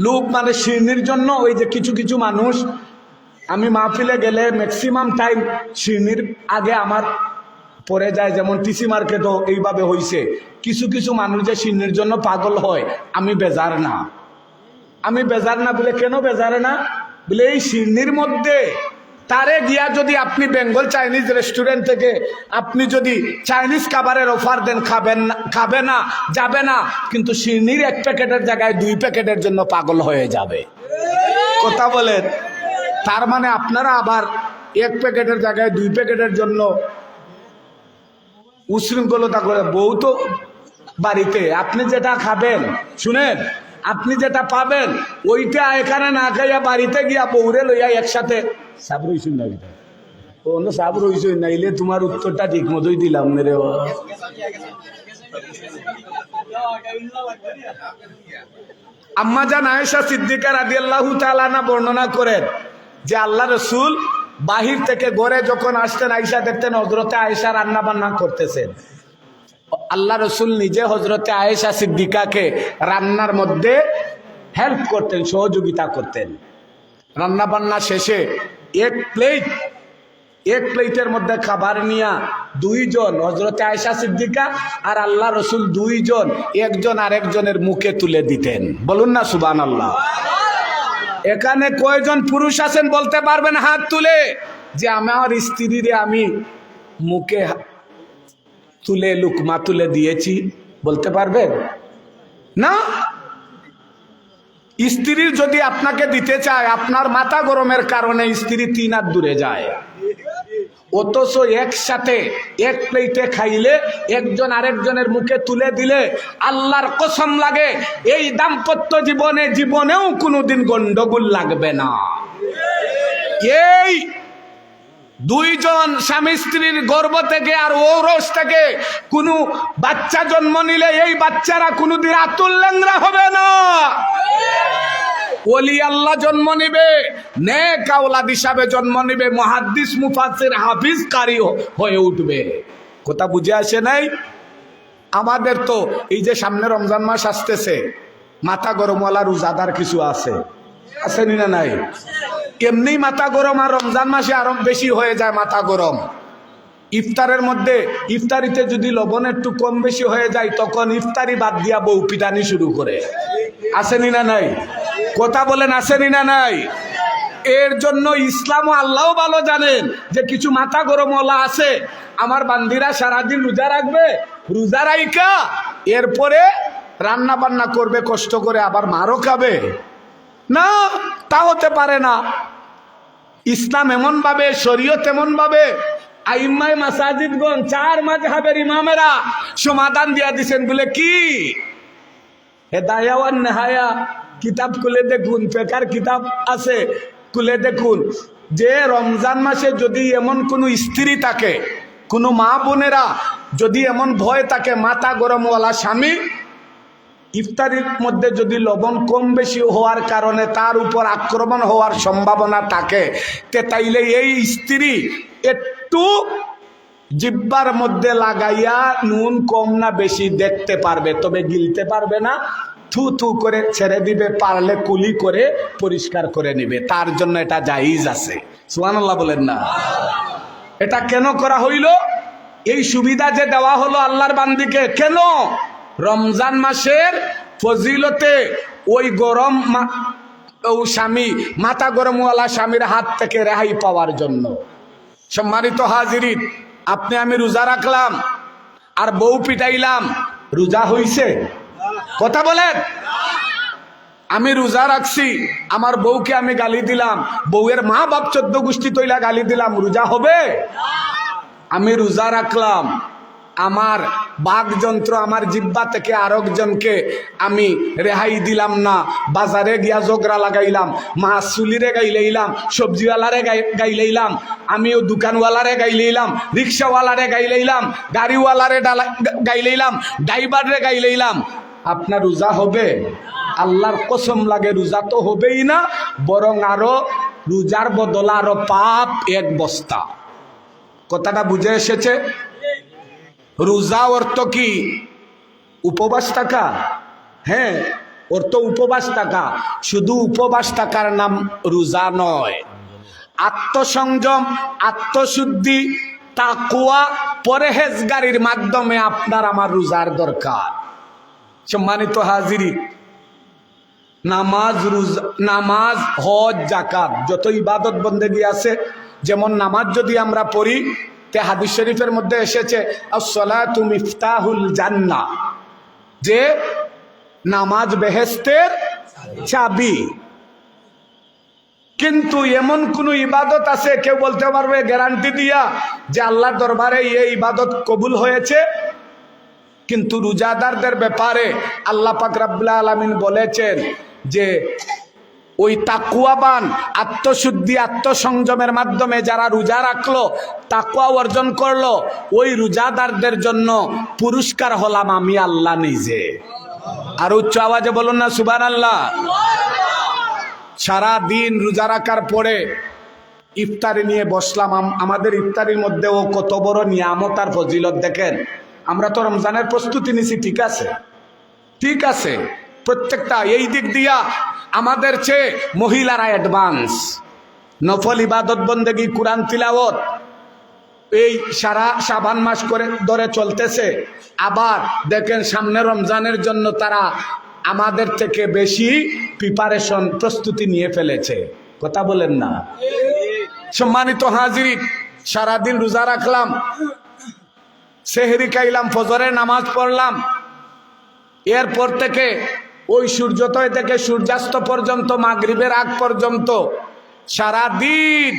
S1: লোভ, মানে শিরনির জন্য। ওই যে কিছু কিছু মানুষ, আমি মাহফিলে গেলে ম্যাক্সিমাম টাইম শিরনির আগে আমার পরে যায়, যেমন টিসি মার্কেটও এইভাবে হয়েছে। কিছু কিছু মানুষ যে শিরনির জন্য পাগল হয়, আমি বেজার না বলে, কেন বেজার না বলে, এই শিরনির মধ্যে তারে গিয়া যদি আপনি বেঙ্গল চাইনিজ রেস্টুরেন্ট থেকে আপনি যদি চাইনিজ খাবারের অফার দেন, খাবে না, যাবে না, কিন্তু শিরনির 1 প্যাকেটের জায়গায় 2 প্যাকেটের জন্য পাগল হয়ে যাবে। কথা বলেন, তার মানে আপনারা আবার 1 প্যাকেটের জায়গায় 2 প্যাকেটের জন্য উশৃঙ্খলতা করে। বউ তো বাড়িতে আপনি যেটা খাবেন, শুনেন, আপনি যেটা পাবেন ওইটা এখানে না খাইয়া বাড়িতে গিয়া বউরে লইয়া একসাথে সাব রইছুন না কোনো সাব রইছুন নাইলে তোমার উত্তরটা ঠিক মতোই দিলাম রে। আম্মা জান আয়েশা সিদ্দিকা রাদিয়াল্লাহু তাআলা আনহা বর্ণনা করেন যে আল্লাহ রসুল বাহির থেকে ঘরে যখন আসতেন আয়েশা দেখতেন হযরতে আয়েশা রান্না বান্না করতেছেন। আল্লাহ রসুল নিজে হযরতে আয়েশা সিদ্দিকাকে রান্নার মধ্যে হেল্প করতেন, সহযোগিতা করতেন। রান্না বান্না শেষে এক প্লেটের মধ্যে খাবার নিয়া দুইজন, হযরতে আয়েশা সিদ্দিকা আর আল্লাহ রসুল দুইজন একজন আরেকজনের মুখে তুলে দিতেন। বলুন না সুবহানাল্লাহ। এখানে কয়জন পুরুষ আছেন বলতে পারবেন হাত তুলে যে আমার স্ত্রীরে আমি মুখে তুলে লুকমা তুলে দিয়েছি? বলতে পারবেন না? স্ত্রীর যদি আপনাকে দিতে চায়, আপনার মাথা গরমের কারণে স্ত্রী 3 হাত দূরে যায়, অথচ একসাথে এক প্লেটে খাইলে একজন আরেকজনের মুখে তুলে দিলে আল্লাহর কসম লাগে এই দাম্পত্য জীবনেও কোনোদিন গন্ডগোল লাগবে না। এই দুইজন স্বামী স্ত্রীর গর্ভ থেকে আর ঔরস থেকে কোনো বাচ্চা জন্ম নিলে এই বাচ্চারা কোনোদিন আতুল ল্যাংড়া হবে না। ওলি আল্লাহ জন্ম নিবে, নেক আওলাদ হিসাবে জন্ম নিবে, মুহাদ্দিস মুফাসসির হাফিজ কারি হয়ে উঠবে। কথা বুঝে আসে নাই? আমাদের তো এই যে সামনে রমজান মাস আসতেছে, মাথা গরমওয়ালা রোজাদার কিছু আছে, আছেনি না নাই? এমনি মাথা গরম, আর রমজান মাসে আরো বেশি হয়ে যায় মাথা গরম। ইফতারের মধ্যে ইফতারিতে যদি লবণ একটু কম বেশি হয়ে যায় তখন ইফতারি বাদ দিয়া বউ পিটানি শুরু করে, আসেনি না নাই? কথা বলেন, আসেনি না নাই? এর জন্য ইসলাম ও আল্লাহও ভালো জানেন যে কিছু মাথা গরমওয়ালা আছে, আমার বান্দিরা সারাদিন রোজা রাখবে, রোজা রাইকা এরপরে রান্না বান্না করবে কষ্ট করে, আবার মারও খাবে না, তা হতে পারে না। ইসলাম এমন ভাবে, শরীয়ত এমন ভাবে, আইম্মায়ে মাসাজিদগণ 4 মাযহাবের ইমামেরা সমাধান দিয়া দিবেন। বলে কি? হেদায়া ওয়ান নেহায়া কিতাব খুলে দেখুন, ফিকহের কিতাব আছে, খুলে দেখুন যে রমজান মাসে যদি এমন কোনো স্ত্রী থাকে, কোনো মা বোনেরা যদি এমন ভয় থাকে মাথা গরমওয়ালা স্বামী, ইফতারির মধ্যে যদি লবণ কম বেশি হওয়ার কারণে তার উপর আক্রমণ হওয়ার সম্ভাবনা থাকে, তাইলে এই স্ত্রী একটু জিহ্বার মধ্যে লাগাইয়া নুন কম না বেশি দেখতে পারবে, তবে গিলতে পারবে না, থু থু করে ছেড়ে দিবে, পারলে কুলি করে পরিষ্কার করে নিবে। তার জন্য এটা জায়েজ আছে। সুবহানাল্লাহ বলেন না? এটা কেন করা হইল? এই সুবিধা যে দেওয়া হলো আল্লাহর বান্দিকে, কেন? রমজান মাসের ফজিলতে ওই গরম ও স্বামী, মাথা গরমওয়ালা স্বামীর হাত থেকে রেহাই পাওয়ার জন্য। সম্মানিত হাজিরিন, আপনি আমি রোজা রাখলাম আর বউ পিটাইলাম, রোজা হইছে? কথা বলেন। আমি রোজা রাখছি, আমার বউকে আমি গালি দিলাম, বউয়ের মা বাপ 14 গোষ্ঠী তৈলা গালি দিলাম, রোজা হবে? আমি রোজা রাখলাম, আমার বাকযন্ত্র, আমার জিহ্বা থেকে আরেকজনকে আমি রেহাই দিলাম না, বাজারে গিয়া ঝগড়া লাগাইলাম, মাছ চুলিরে গাইলাইলাম, সবজিওয়ালারে গাইলাইলাম, আমিও দোকানওয়ালারে গাইলাইলাম, রিক্সাওয়ালারে গাইলাইলাম, গাড়িওয়ালারে গাইলাইলাম, ড্রাইভারে গাইলাইলাম, আপনার রোজা হবে? আল্লাহর কসম লাগে রোজা তো হবেই না, বরং আরো রোজার বদলা আরো পাপ 1 বস্তা। কথাটা বুঝে এসেছে? রোজা অর্থ কি? উপবাস থাকা? হ্যাঁ, অর্থ উপবাস থাকা। শুধু উপবাস থাকার নাম রোজা নয়। আত্মসংযম, আত্মশুদ্ধি, তাকওয়া, পরহেজগারির মাধ্যমে আপনার আমার রোজার দরকার। সম্মানিত হাজিরিন, নামাজ, রোজা, নামাজ, হজ, যাকাত, যত ইবাদত বন্দেগী আছে, যেমন নামাজ যদি আমরা পড়ি, তে হাদিস শরীফের মধ্যে এসেছে আসসালাতু মিফতাহুল জান্নাহ, যে নামাজ বেহেশতের চাবি। কিন্তু এমন কোন ইবাদত আছে কেউ বলতে পারবে গ্যারান্টি দিয়া যে আল্লাহর দরবারে এই ইবাদত কবুল হয়েছে? কিন্তু রোজাদারদের ব্যাপারে আল্লাহ পাক রব্বুল আলামিন বলেছেন যে ওই তাকওয়াবান আত্মশুদ্ধি আত্মসংযমের মাধ্যমে যারা রোজা রাখলো, তাকওয়া অর্জন করলো, ওই রোজাদারদের জন্য পুরস্কার হলাম আমি আল্লাহ নিজে। আর উচ্চ আওয়াজে বলুন না সুবহানাল্লাহ। সারা দিন রোজা রাখার পরে ইফতারি নিয়ে বসলাম। আমাদের ইফতারির মধ্যেও কত বড় নিয়ামত আর ফজিলত দেখেন। আমরা তো রমজানের প্রস্তুতি নিছি, ঠিক আছে, ঠিক আছে, প্রত্যেকটা এই দিক দিয়া আমাদের চেয়ে মহিলারা অ্যাডভান্স। নফল ইবাদত বন্দেগী, কুরআন তিলাওয়াত এই সারা শাবান মাস করে ধরে চলতেছে। আবার দেখেন সামনে রমজানের জন্য তারা আমাদের থেকে বেশি প্রিপারেশন প্রস্তুতি নিয়ে ফেলেছে। কথা বলেন না? সম্মানিত হাজিরিন, সারাদিন রোজা রাখলাম, সেহরি খাইলাম, ফজরের নামাজ পড়লাম, এরপর থেকে ওই সূর্যোদয় থেকে সূর্যাস্ত পর্যন্ত, মাগরিবের আগ পর্যন্ত সারাদিন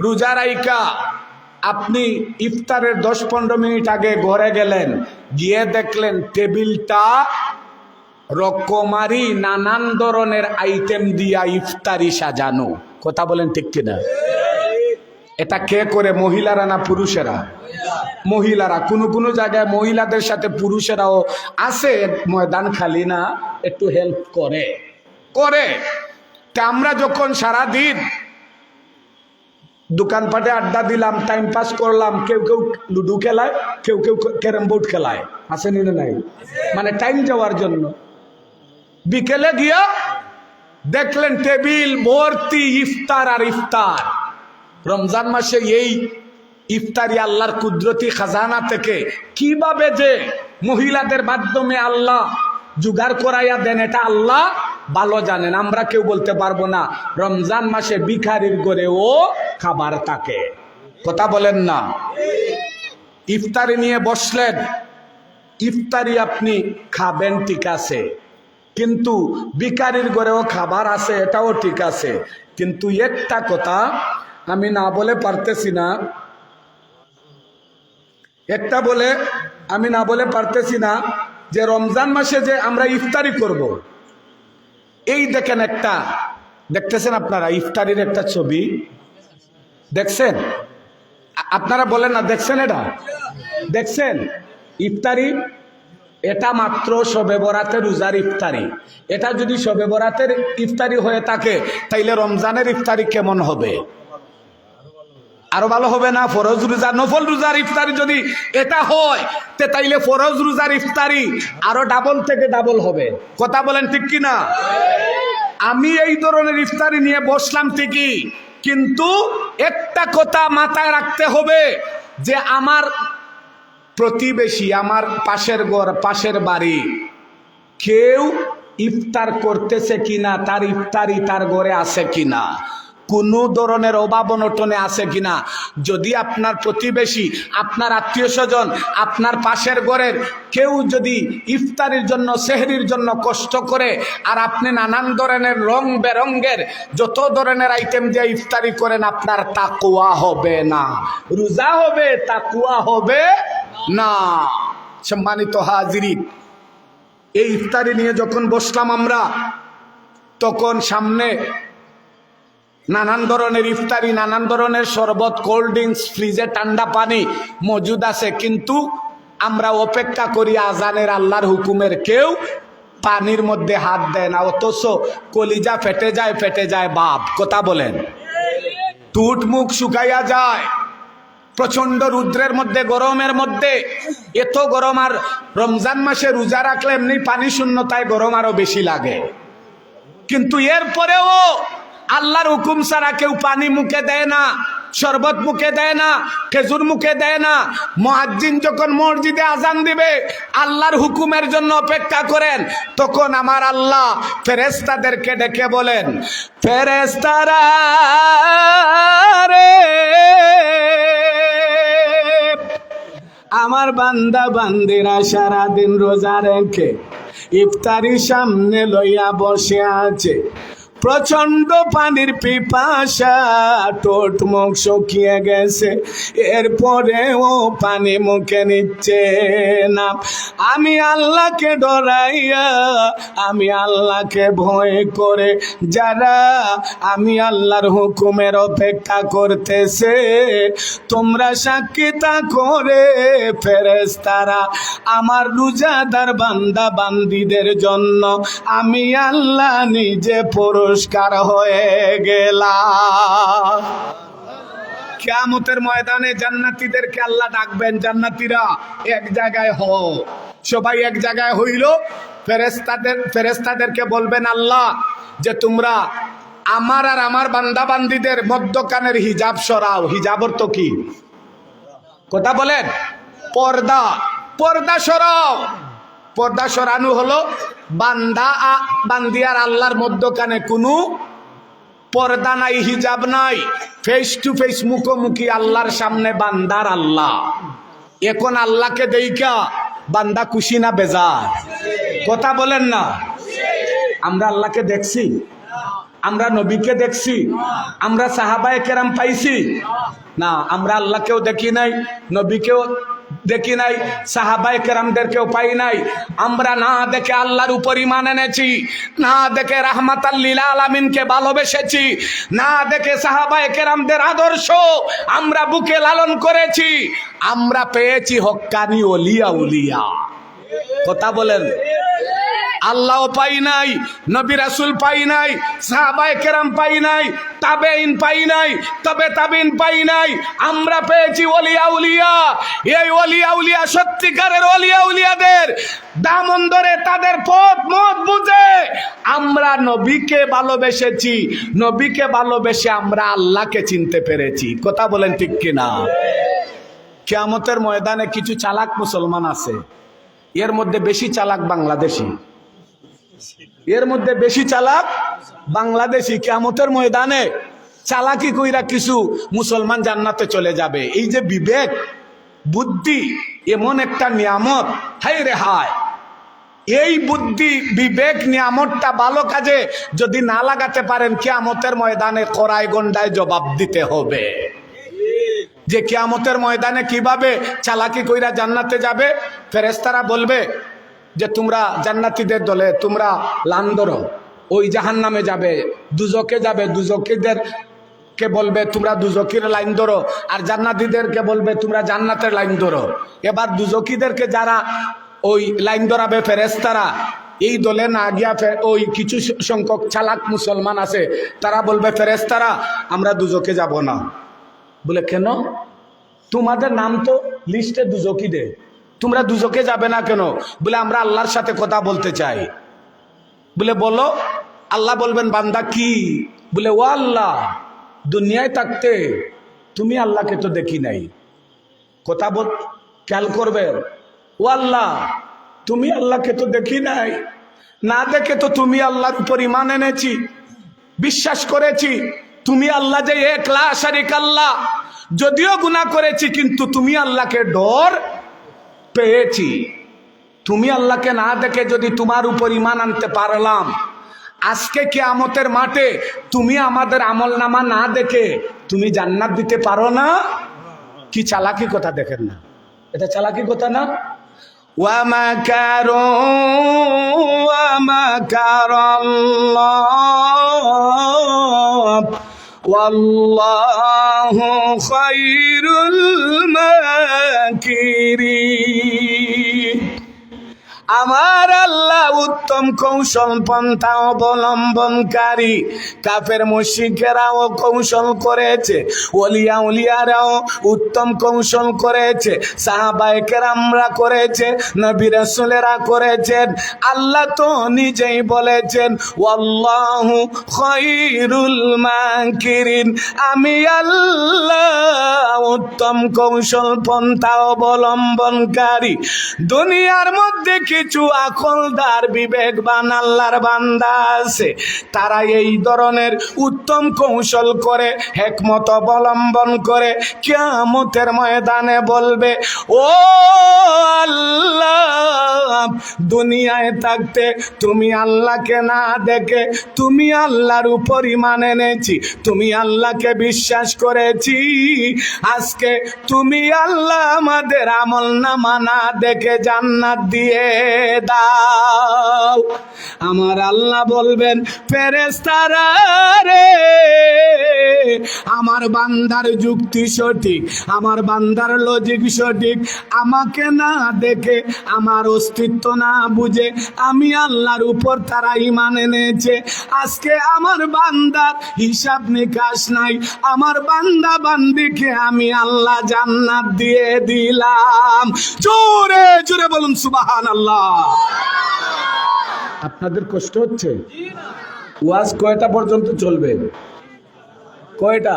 S1: রোজা রাইকা আপনি ইফতারের 10-15 মিনিট আগে ঘরে গেলেন, গিয়ে দেখলেন টেবিলটা রকমারি নানান ধরনের আইটেম দিয়া ইফতারি সাজানো। কথা বলেন ঠিক কিনা? এটা কে করে? মহিলারা না পুরুষেরা? মহিলারা। কোনো জায়গায় মহিলাদের সাথে পুরুষেরাও আছে, ময়দান খালি না, একটু হেল্প করে। তা আমরা যখন সারাদিন দোকানপাটে আড্ডা দিলাম, টাইম পাস করলাম, কেউ লুডো খেলায়, কেউ ক্যারাম বোর্ড খেলায়, আসেনি না নাই? মানে টাইম যাওয়ার জন্য। বিকেলে গিয়া দেখলেন টেবিল ভর্তি ইফতার আর ইফতার। রমজান মাসে এই ইফতারি আল্লাহর কুদরতি খাজানা থেকে কিভাবে যে মহিলাদের মাধ্যমে আল্লাহ জোগাড় করাইয়া দেন, এটা আল্লাহ ভালো জানেন। আমরা কেউ বলতে পারবো না। রমজান মাসে ভিখারির ঘরেও খাবার থাকে। কথা বলেন না? ইফতারি নিয়ে বসলেন, ইফতারি আপনি খাবেন, ঠিক আছে, কিন্তু ভিখারির ঘরেও খাবার আছে, এটাও ঠিক আছে। কিন্তু একটা কথা আমি না বলে পারতেছি না, যে রমজান মাসে যে আমরা ইফতারি করব, এই দেখেন একটা, দেখতেছেন আপনারা ইফতারির একটা ছবি দেখছেন? আপনারা বলেন না, দেখছেন? এটা দেখছেন ইফতারি? এটা মাত্র শবে বরাতের রোজার ইফতারি। এটা যদি শবে বরাতের ইফতারি হয়ে থাকে, তাইলে রমজানের ইফতারি কেমন হবে? আরো ভালো হবে না? ফরজ রোজা, নফল রোজার ইফতারি যদি এটা হয়, তাইলে ফরজ রোজার ইফতারি আরো ডাবল থেকে ডাবল হবে। কথা বলেন ঠিক কিনা? আমি এই ধরনের ইফতারি নিয়ে বসলাম ঠিকই, কিন্তু একটা কথা মাথায় রাখতে হবে যে আমার প্রতিবেশী, আমার পাশের ঘর, পাশের বাড়ি, কেউ ইফতার করতেছে কিনা, তার ইফতারি তার ঘরে আছে কিনা, কোনো ধরনের অভাব অনটনে আছে কিনা। যদি আপনার প্রতিবেশী, আপনার আত্মীয় স্বজন, আপনার পাশের ঘরের কেউ যদি ইফতারির জন্য, সেহরির জন্য কষ্ট করে, আর আপনি নানান ধরনের রং বেরঙ্গের যত ধরনের আইটেম দিয়ে ইফতারি করেন, আপনার তাকওয়া হবে না। রোজা হবে, তাকওয়া হবে না। সম্মানিত হাজিরিন, এই ইফতারি নিয়ে যখন বসলাম আমরা, তখন সামনে নানান ধরনের ইফতারি, নানান ধরনের শরবত, কোল্ড ড্রিঙ্কস, ফ্রিজে ঠান্ডা পানি মজুদ আছে, কিন্তু আমরা অপেক্ষা করি আজানের, আল্লাহর হুকুমের। কেউ পানির মধ্যে হাত দেয় না, অথচ কলিজা ফেটে যায় বাপ। কথা বলেন? টুট মুখ শুকাইয়া যায় প্রচন্ড রৌদ্রের মধ্যে, গরমের মধ্যে। এত গরম, আর রমজান মাসে রোজা রাখলে এমনি পানি শূন্যতায় গরম আরো বেশি লাগে। কিন্তু এরপরেও আল্লাহর হুকুম ছাড়া কেউ পানি মুখে দেয় না, শরবত মুখে দেয় না, খেজুর মুখে দেয় না। মুয়াজ্জিন যখন মসজিদে আজান দিবে, আল্লাহর হুকুমের জন্য অপেক্ষা করেন, তখন আমার আল্লাহ ফেরেশতাদেরকে ডেকে বলেন, ফেরেশতারা রে, আমার বান্দা বান্দিরা সারাদিন রোজা রেখে ইফতারি সামনে লইয়া বসে আছে, প্রচন্ড পানির পিপাসা, ঠোঁট মুখ শুকিয়ে গেছে, এরপরেও পানি মুখে নিচ্ছে না। আমি আল্লাহকে ডরাইয়া, আমি আল্লাহকে ভয় করে যারা আমি আল্লাহর হুকুমের অপেক্ষা করতেছে, তোমরা সাক্ষী করে ফেরেশতারা আমার রোজাদার বান্দা বান্দীদের জন্য আমি আল্লাহ নিজে পুরস্কার হয়ে গেলাম। কিয়ামতের ময়দানে জান্নাতীদেরকে আল্লাহ ডাকবেন, জান্নাতীরা এক জায়গায় হও। সবাই এক জায়গায় হইল, ফেরেশতাদেরকে বলবেন আল্লাহ যে তোমরা আমার আর আমার বান্দা বান্দীদের মধ্যখানের হিজাব সরাও। হিজাব অর্থ কি? কথা বলেন। পর্দা। পর্দা সরাও। পর্দা সরানো হলো বান্দি আর আল্লাহর মধ্যখানে কোনো পর্দা নাই, হিজাব নাই, ফেস টু ফেস, মুখোমুখি আল্লাহর সামনে বান্দার আল্লাহ। এখন আল্লাহকে দেইখা বান্দা খুশি না বেজার? কথা বলেন না। আমরা আল্লাহকে দেখছি? আমরা নবীকে দেখছি? আমরা সাহাবায়ে কেরাম পাইছি? না, আমরা আল্লাহকেও দেখি নাই, নবীকেও দেখি নাই, সাহাবায়ে কেরামদেরকেও পাই নাই। আমরা না দেখে আল্লাহর উপর ঈমান এনেছি, না দেখে রাহমাতাল লিল আলামিনকে ভালোবেসেছি, না দেখে সাহাবায়ে কেরামদের আদর্শ আমরা বুকে লালন করেছি। আমরা পেয়েছি হক্কানি ওলিয়া উলিয়া। কথা বলেন। আল্লাহ পাই নাই, নবী রাসূল পাই নাই, সাহাবায়ে কেরাম পাই নাই, তাবেঈন পাই নাই, তবে তাবিন পাই নাই। আমরা পেয়েছি ওলিয়া উলিয়া। এই ওলিয়া উলিয়া সত্যিকারের ওলিয়া উলিয়াদের দামন ধরে তাদের পথ মত বুঝে আমরা নবীকে ভালোবেসেছি। নবীকে ভালোবেসে আমরা আল্লাহকে চিনতে পেরেছি। কথা বলেন ঠিক কিনা? কিয়ামতের ময়দানে কিছু চালাক মুসলমান আছে, এর মধ্যে বেশি চালাক বাংলাদেশি। এর মধ্যে বেশি চালাক বাংলাদেশি। কিয়ামতের ময়দানে চালাকি কইরা কিছু মুসলমান জান্নাতে চলে যাবে। এই যে বিবেক বুদ্ধি এমন একটা নিয়ামত, হায় রে হায়, এই বুদ্ধি বিবেক নিয়ামতটা ভালো কাজে যদি না লাগাতে পারেন, কিয়ামতের ময়দানে কড়াই গন্ডায় জবাব দিতে হবে। যে কিয়ামতের ময়দানে কিভাবে চালাকি কইরা জান্নাতে যাবে। ফেরেশতারা বলবে যে তোমরা জান্নাতীদের দলে তোমরা লান ধরো, ওই জাহান্নামে যাবে, দুজকে যাবে, দুজকিদেরকে বলবে তোমরা দুজকির লাইন ধরো, আর জান্নাতীদেরকে বলবে তোমরা জান্নাতের লাইন ধরো। এবার দুজকিদেরকে যারা ওই লাইন ধরাবে ফেরেশতারা, এই দলে না গিয়া ওই কিছু সংখ্যক চালাক মুসলমান আছে, তারা বলবে ফেরেশতারা আমরা দুজকে যাব না। বলে কেন? তোমাদের নাম তো লিস্টে দুজকিদের, তোমরা দুজকে যাবে না কেন? বলে আমরা আল্লাহর সাথে কথা বলতে চাই। বলে বলো। আল্লাহ বলবেন বান্দা কি? বলে ও আল্লাহ, দুনিয়ায় থাকতে তুমি আল্লাহকে তো দেখি নাই। কথা বল, খেয়াল করবে। ও আল্লাহ, তুমি আল্লাহকে তো দেখি নাই, না দেখে তো তুমি আল্লাহর উপর ঈমান এনেছি, বিশ্বাস করেছি তুমি আল্লাহ যে এক লা শারীকা আল্লাহ। যদিও গুনাহ করেছি কিন্তু তুমি আল্লাহকে ডর পেয়েছি। তুমি আল্লাহকে না দেখে যদি তোমার উপর ঈমান আনতে পারলাম, আজকে কিয়ামতের মাঠে তুমি আমাদের আমলনামা না দেখে তুমি জান্নাত দিতে পারো না? কি চালাকি কথা দেখেন না? এটা চালাকি কথা না? ওয়া মাকারু ওয়া মাকারাল্লাহ ওয়াল্লাহু খায়রুল মাকিরিন। আমার আল্লাহ উত্তম কৌশল পন্থা অবলম্বনকারী। কাফের মুশরিকেরাও কৌশল করেছে, ওলিয়া উলিয়ারাও উত্তম কৌশল করেছে, সাহাবায়ে কেরামরা করেছে, নবী রাসূলেরা করেছেন। আল্লাহ তো নিজেই বলেছেন ওয়াল্লাহু খায়রুল মাকিরিন, আমি আল্লাহ উত্তম কৌশল পন্থা অবলম্বনকারী। দুনিয়ার মধ্যে কিছু আকলদার বিবেকবান আল্লাহর বান্দা আছে, তারা এই ধরনের উত্তম কৌশল করে, হিকমত অবলম্বন করে কিয়ামতের ময়দানে বলবে, ও আল্লাহ, দুনিয়ায় থাকতে তুমি আল্লাহকে না দেখে তুমি আল্লাহর উপর ঈমান এনেছি, তুমি আল্লাহকে বিশ্বাস করেছি, আজকে তুমি আল্লাহ আমাদের আমলনামা না দেখে জান্নাত দিয়ে দাও। আমার আল্লাহ বলবেন, ফেরেশতারা রে, আমার বান্দার যুক্তি সঠিক, আমার বান্দার লজিক সঠিক, আমাকে না দেখে, আমার অস্তিত্ব না বুঝে আমি আল্লাহর উপর তারা ঈমান এনেছে, আজকে আমার বান্দার হিসাব নিকাশ নাই, আমার বান্দা বান্দিকে আমি আল্লাহ জান্নাত দিয়ে দিলাম। জোরে জোরে বলুন সুবহানাল্লাহ। আপনাদের কষ্ট হচ্ছে? ওয়াজ কয়টা পর্যন্ত চলবে? কয়টা?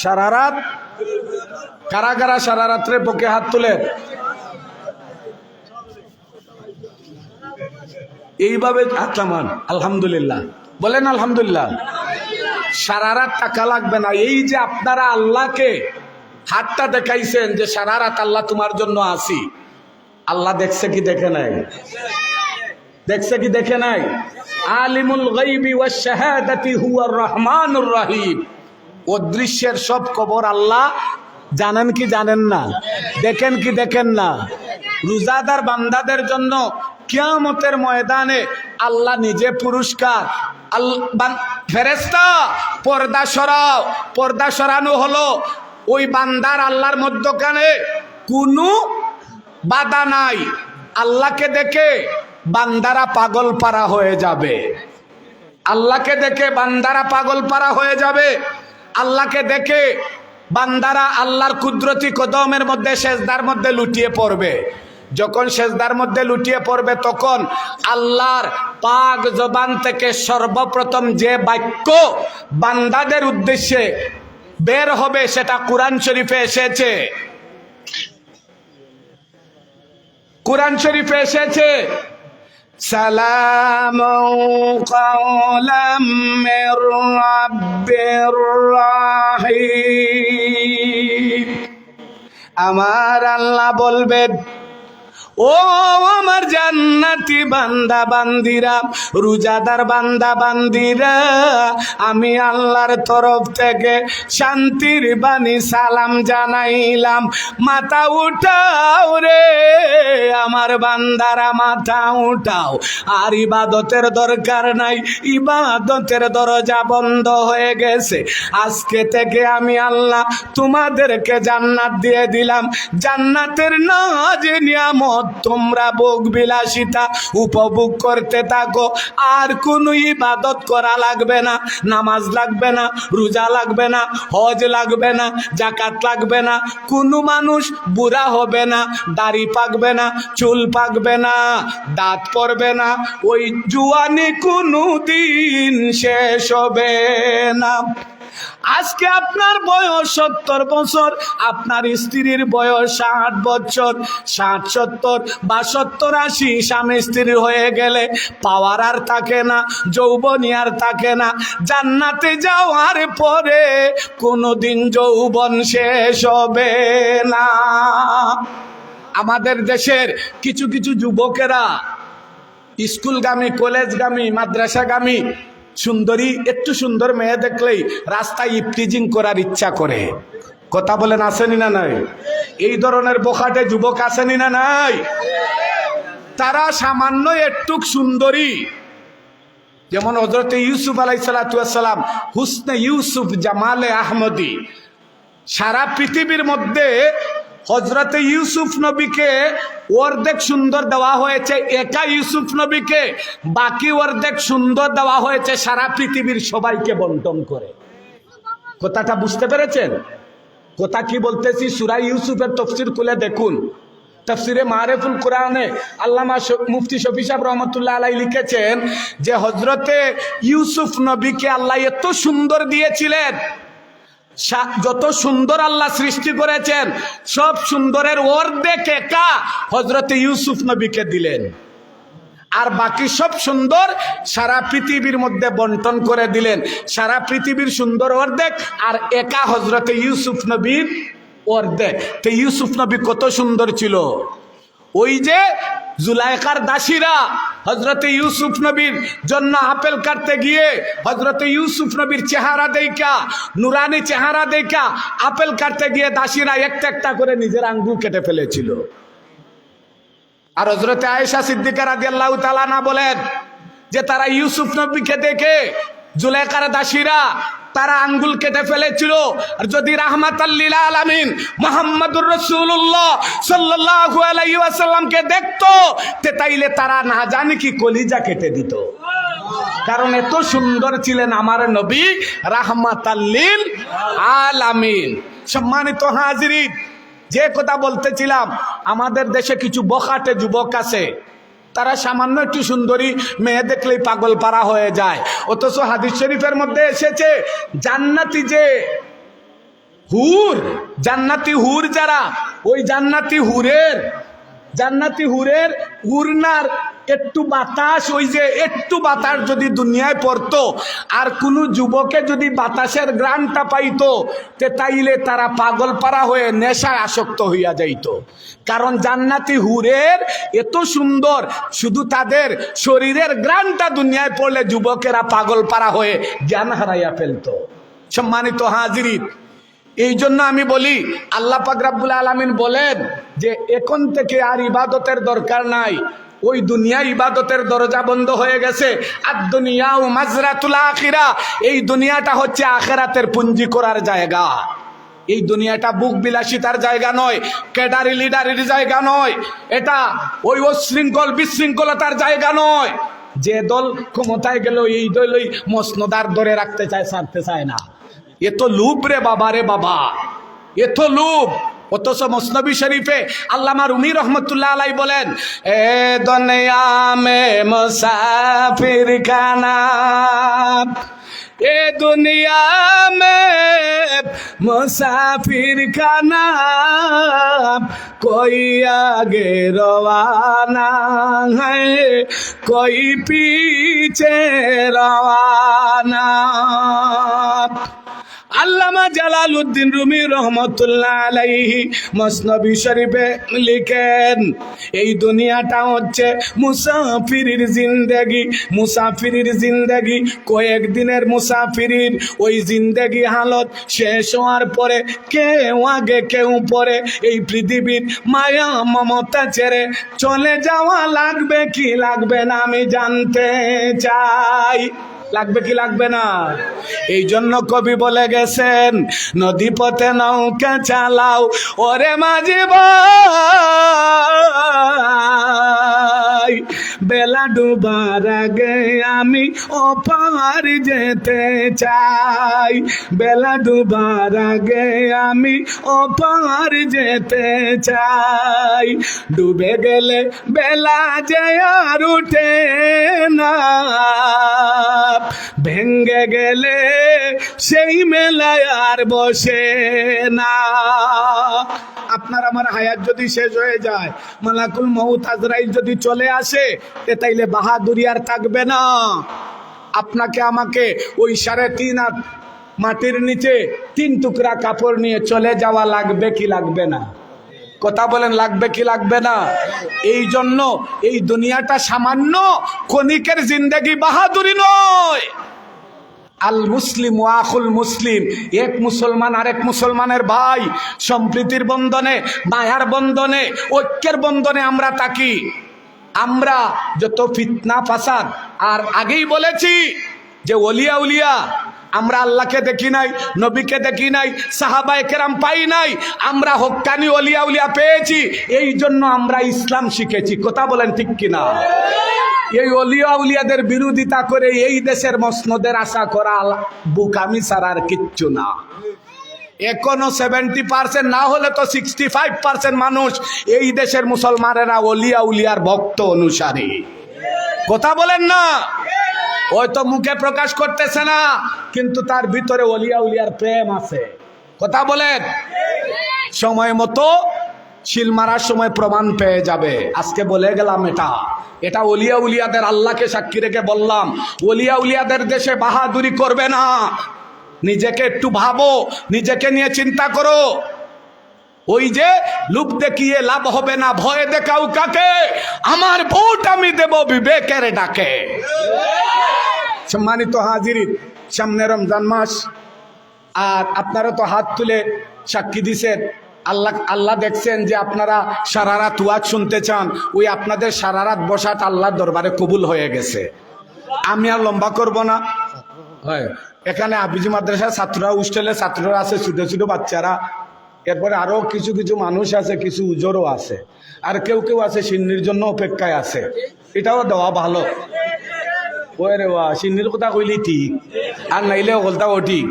S1: সারা রাত? কারা কারা সারা রাত্রে পক্ষে হাত তুলে? এইভাবে হাত নামান, আলহামদুলিল্লাহ বলেন, আলহামদুলিল্লাহ। সারা রাত টাকা লাগবে না। এই যে আপনারা আল্লাহকে হাতটা দেখাইছেন যে সারা রাত আল্লাহ তোমার জন্য আসি, আল্লাহ দেখছে কি দেখে নাই? দেখছে কি দেখে নাই? আলিমুল গায়বি ওয়াশ শাহাদাতি হুয়ার রহমানুর রহিম। অদৃশ্যের সব খবর আল্লাহ জানেন কি জানেন না? দেখেন কি দেখেন না? রোজাদার বান্দাদের জন্য কিয়ামতের ময়দানে আল্লাহ নিজে পুরস্কার। ফেরেশতা পর্দা সরাও, পর্দা সরানো হলো। ওই বান্দার আল্লাহর মধ্যখানে কোনো বাধা নাই। আল্লাহকে দেখে বান্দারা পাগল পারা হয়ে যাবে, আল্লাহকে দেখে বান্দারা পাগল পারা হয়ে যাবে। আল্লাহকে দেখে বান্দারা আল্লাহর কুদরতি কদমের মধ্যে সেজদার মধ্যে লুটিয়ে পড়বে। যখন সেজদার মধ্যে লুটিয়ে পড়বে তখন আল্লাহর পাক জবান থেকে সর্বপ্রথম যে বাক্য বান্দাদের উদ্দেশ্যে বের হবে সেটা কুরআন শরীফে এসেছে। কুরআন শরীফে এসেছে, সালামুন কাওলাম মির রাব্বির রাহিম। আমার আল্লাহ বলবেন, ও আমার জান্নাতি বান্দা বান্দিরা, রোজাদার বান্দা বান্দিরা, আমি আল্লাহর তরফ থেকে শান্তির বাণী সালাম জানাইলাম। মাথা উঠাও রে আমার বান্দারা, মাথা উঠাও। আর ইবাদতের দরকার নাই, ইবাদতের দরজা বন্ধ হয়ে গেছে। আজকে থেকে আমি আল্লাহ তোমাদেরকে জান্নাত দিয়ে দিলাম। জান্নাতের নাজ নিয়ামত তোমরা ভোগ বিলাসিতা উপভোগ করতে থাকো। আর কোনো ইবাদত করা লাগবে না, নামাজ লাগবে না, রোজা লাগবে না, হজ লাগবে না, যাকাত লাগবে না। কোনো মানুষ বুড়া হবে না, দাড়ি পাকবে না, চুল পাকবে না, দাঁত পড়বে না, ওই জুয়ানি কোনো দিন শেষ হবে না। আজকে আপনার বয়স 70 বছর, আপনার স্ত্রীর বয়স 60 বছর, 60, 70 বা 70, 80 স্বামী স্ত্রী হয়ে গেলে পাওয়ার আর থাকে না, যৌবনী আর থাকে না। জান্নাতে যাওয়ার পরে কোনোদিন যৌবন শেষ হবে না। আমাদের দেশের কিছু কিছু যুবকেরা স্কুলগামী, কলেজগামী, মাদ্রাসাগামী সুন্দরী, একটু সুন্দর মেয়ে দেখলেই রাস্তায় ইফটিজিং করার ইচ্ছা করে। কথা বলেন, আসেনি না নাই? এই ধরনের বোকাটে যুবক আসেনি না নাই? তারা সামান্য একটু সুন্দরী, যেমন হযরত ইউসুফ আলাইহিস সালাম, হুসনে ইউসুফ জামালে আহমদি। সারা পৃথিবীর মধ্যে হযরত ইউসুফ নবীকে অর্ধেক সুন্দর দেওয়া হয়েছে একা ইউসুফ নবীকে, বাকি অর্ধেক সুন্দর দেওয়া হয়েছে সারা পৃথিবীর সবাইকে বন্টন করে। কথাটা বুঝতে পেরেছেন? কথা কি বলতেছি? সূরা ইউসুফের তাফসীর খুলে দেখুন। তাফসীরে মারিফুল কোরআনে আল্লামা মুফতি শফি সাহেব রহমাতুল্লাহ আলাইহি লিখেছেন যে হযরতে ইউসুফ নবীকে আল্লাহ এত সুন্দর দিয়েছিলেন, যত সুন্দর আল্লাহ সৃষ্টি করেছেন সব সুন্দরের অর্ধেক একা হযরতে ইউসুফ নবীকে দিলেন। আর বাকি সব সুন্দর সারা পৃথিবীর মধ্যে বন্টন করে দিলেন। সারা পৃথিবীর সুন্দর অর্ধেক আর একা হজরতে ইউসুফ নবীর অর্ধেক। তো ইউসুফ নবী কত সুন্দর ছিল। ওই যে জুলাইখার দাসীরা হজরতে ইউসুফ নবীর জন্য আপেল কাটতে গিয়ে হজরতে ইউসুফ নবীর চেহারা দেখা, নুরানি চেহারা দেখা আপেল কাটতে গিয়ে দাসীরা একটা একটা করে নিজের আঙ্গুল কেটে ফেলেছিল। আর হজরতে আয়েশা সিদ্দিকা রাদিয়াল্লাহু তাআলা না বলেন যে তারা ইউসুফ নবীকে দেখে জুলাইখার দাসীরা তারা আঙ্গুল কেটে ফেলেছিল। আর যদি রাহমাতাল লিল আলামিন মুহাম্মদুর রাসূলুল্লাহ সাল্লাল্লাহু আলাইহি ওয়াসাল্লামকে দেখতো তাইলে তারা না জানি কি কলিজা কেটে দিত। কারণ এত সুন্দর ছিলেন আমার নবী রাহমাতাল লিল আলামিন। সম্মানিত হাজিরিন, যে কথা বলতেছিলাম, আমাদের দেশে কিছু বখাটে যুবক আছে, তারা সামান্য একটু সুন্দরী মেয়ে দেখলেই পাগল পারা হয়ে যায়। অথচ হাদিস শরীফের মধ্যে এসেছে জান্নাতি যে হুর, জান্নাতি হুর যারা, ওই জান্নাতি হুরের উড়নার একটু বাতাস, ওই যে একটু বাতাস যদি দুনিয়ায় পড়তো আর কোনো যুবকে যদি বাতাসের গ্রানটা পাইতো তাইলে তারা পাগল পারা হয়ে নেশায় আসক্ত হইয়া যাইত। কারণ জান্নাতি হুরের এত সুন্দর, শুধু তাদের শরীরের গ্রানটা দুনিয়ায় পড়লে যুবকেরা পাগল পারা হয়ে জ্ঞান হারাইয়া ফেলতো। সম্মানিত হাজিরিন, এই জন্য আমি বলি আল্লাহ পাক রব্বুল আলামিন বলেন যে এখন থেকে আর ইবাদতের দরকার নাই, ওই দুনিয়া ইবাদতের দরজা বন্ধ হয়ে গেছে। আর দুনিয়া ও মাজরাতুল আখিরা, এই দুনিয়াটা হচ্ছে আখিরাতের পুঞ্জি করার জায়গা। এই দুনিয়াটা বুক বিলাসিতার জায়গা নয়, ক্যাডারি লিডারের জায়গা নয়, এটা ওই অশৃঙ্খল বিশৃঙ্খলতার জায়গা নয়। যে দল ক্ষমতায় গেল এই দলই মসনদার ধরে রাখতে চায়, ছাড়তে চায় না। এ তো লুভ রে বাবা, রে বাবা, এ তো লুভ। অথচ মসনবী শরীফে আল্লামা রুমি রহমতুল্লাহ আলাই বলেন, এ দুনিয়া মে মুসাফির का नाम, ए दुनिया में मुसाफिर का नाम, कोई आगे रवाना है कोई पीछे रवाना। আল্লামা জালালউদ্দিন রুমি রহমতুল্লাহ আলাইহি মসনবী শরীফে লিখেন, এই দুনিয়াটা হচ্ছে মুসাফিরের জিন্দেগি। মুসাফিরের জিন্দেগি কয়েকদিনের মুসাফিরির, ওই জিন্দেগি হালত শেষ হওয়ার পরে কেউ আগে কেউ পরে এই পৃথিবীর মায়া মমতা ছেড়ে চলে যাওয়া লাগবে কি লাগবে না আমি জানতে চাই। লাগবে কি লাগবে না? এই জন্য কবি বলে গেছেন, নদী পথে নৌকা চালাও ওরে মাঝি ভাই, বেলা ডুবার আগে আমি ওপার যেতে চাই, বেলা ডুবার আগে আমি ওপার যেতে চাই। ডুবে গেলে বেলা যে আর উঠে না, ভেঙ্গে গেলে সেই মেলায় আর বসে না। আপনার আমার হায়াত যদি শেষ হয়ে যায়, মালাকুল মউত আজরাইল যদি চলে আসে, তাইলে বাহাদুরি আর থাকবে না। আপনাকে আমাকে ওই 3.5 হাত মাটির নিচে 3 টুকরা কাপড় নিয়ে চলে যাওয়া লাগবে কি লাগবে না? কথা বলেন, লাগবে কি লাগবে না? এই জন্য এই দুনিয়াটা সামান্য ক্ষণিকের জিন্দেগি, বাহাদুরি নয়। আল মুসলিম ও আখুল মুসলিম, এক মুসলমান আরেক মুসলমানের ভাই। সম্প্রীতির বন্ধনে, মায়ার বন্ধনে, ঐক্যের বন্ধনে আমরা থাকি। আমরা যত ফিতনা ফাসাদ, আর আগেই বলেছি যে ওলিয়া উলিয়া, আমরা আল্লাহকে দেখি নাই, নবীকে দেখি নাই, সাহাবায়ে কেরাম পাই নাই, আমরা হক্কানি ওলিয়া উলিয়া পেয়েছি। এই জন্য আমরা ইসলাম শিখেছি। কথা বলেন ঠিক কিনা? এই ওলিয়া উলিয়াদের বিরোধিতা করে এই দেশের মসনদের আশা করা বুকামি ছাড়া আর কিচ্ছু না। এখনো 70% না হলে তো 65% মানুষ এই দেশের মুসলমানেরা ওলিয়া উলিয়ার ভক্ত অনুসারী। কথা বলেন না? হয়তো মুখে প্রকাশ করতেছে না, কিন্তু তার ভিতরে ওলিয়া উলিয়ার প্রেম আছে। কথা বলেন? সময় মতো শিল মারার সময় প্রমাণ পেয়ে যাবে। আজকে বলে গেলাম এটা ওলিয়া উলিয়াদের, আল্লাহকে সাক্ষী রেখে বললাম, ওলিয়া উলিয়াদের দেশে বাহাদুরি করবে না। নিজেকে একটু ভাবো, নিজেকে নিয়ে চিন্তা করো। ওই যে লোক দেখিয়ে লাভ হবে না, ভয় দেখাও কাকে? আমার ভোট আমি দেব বিবেকের ডাকে। সম্মানিত হাজিরিন, সামনে রমজান মাস, আর আপনারা তো হাত তুলে সাক্ষী দিছেন। আল্লাহ দেখছেন যে আপনারা সারা রাত ওয়াজ শুনতে চান, ওই আপনাদের সারা রাত বসাটা আল্লাহর দরবারে কবুল হয়ে গেছে। আমি আর লম্বা করব না। হয় এখানে আবিজি মাদ্রাসার ছাত্ররা, হোস্টেলের ছাত্ররা আছে, ছোট ছোট বাচ্চারা, এরপরে আরো কিছু কিছু মানুষ আছে, কিছু উজোরও আছে, আর কেউ কেউ আছে সিন্নির জন্য অপেক্ষায় আছে। এটাও দেওয়া ভালো। ওই রে ওয়া সিন্নির কথা কইলি ঠিক, আর নাইলে ওলটাও ঠিক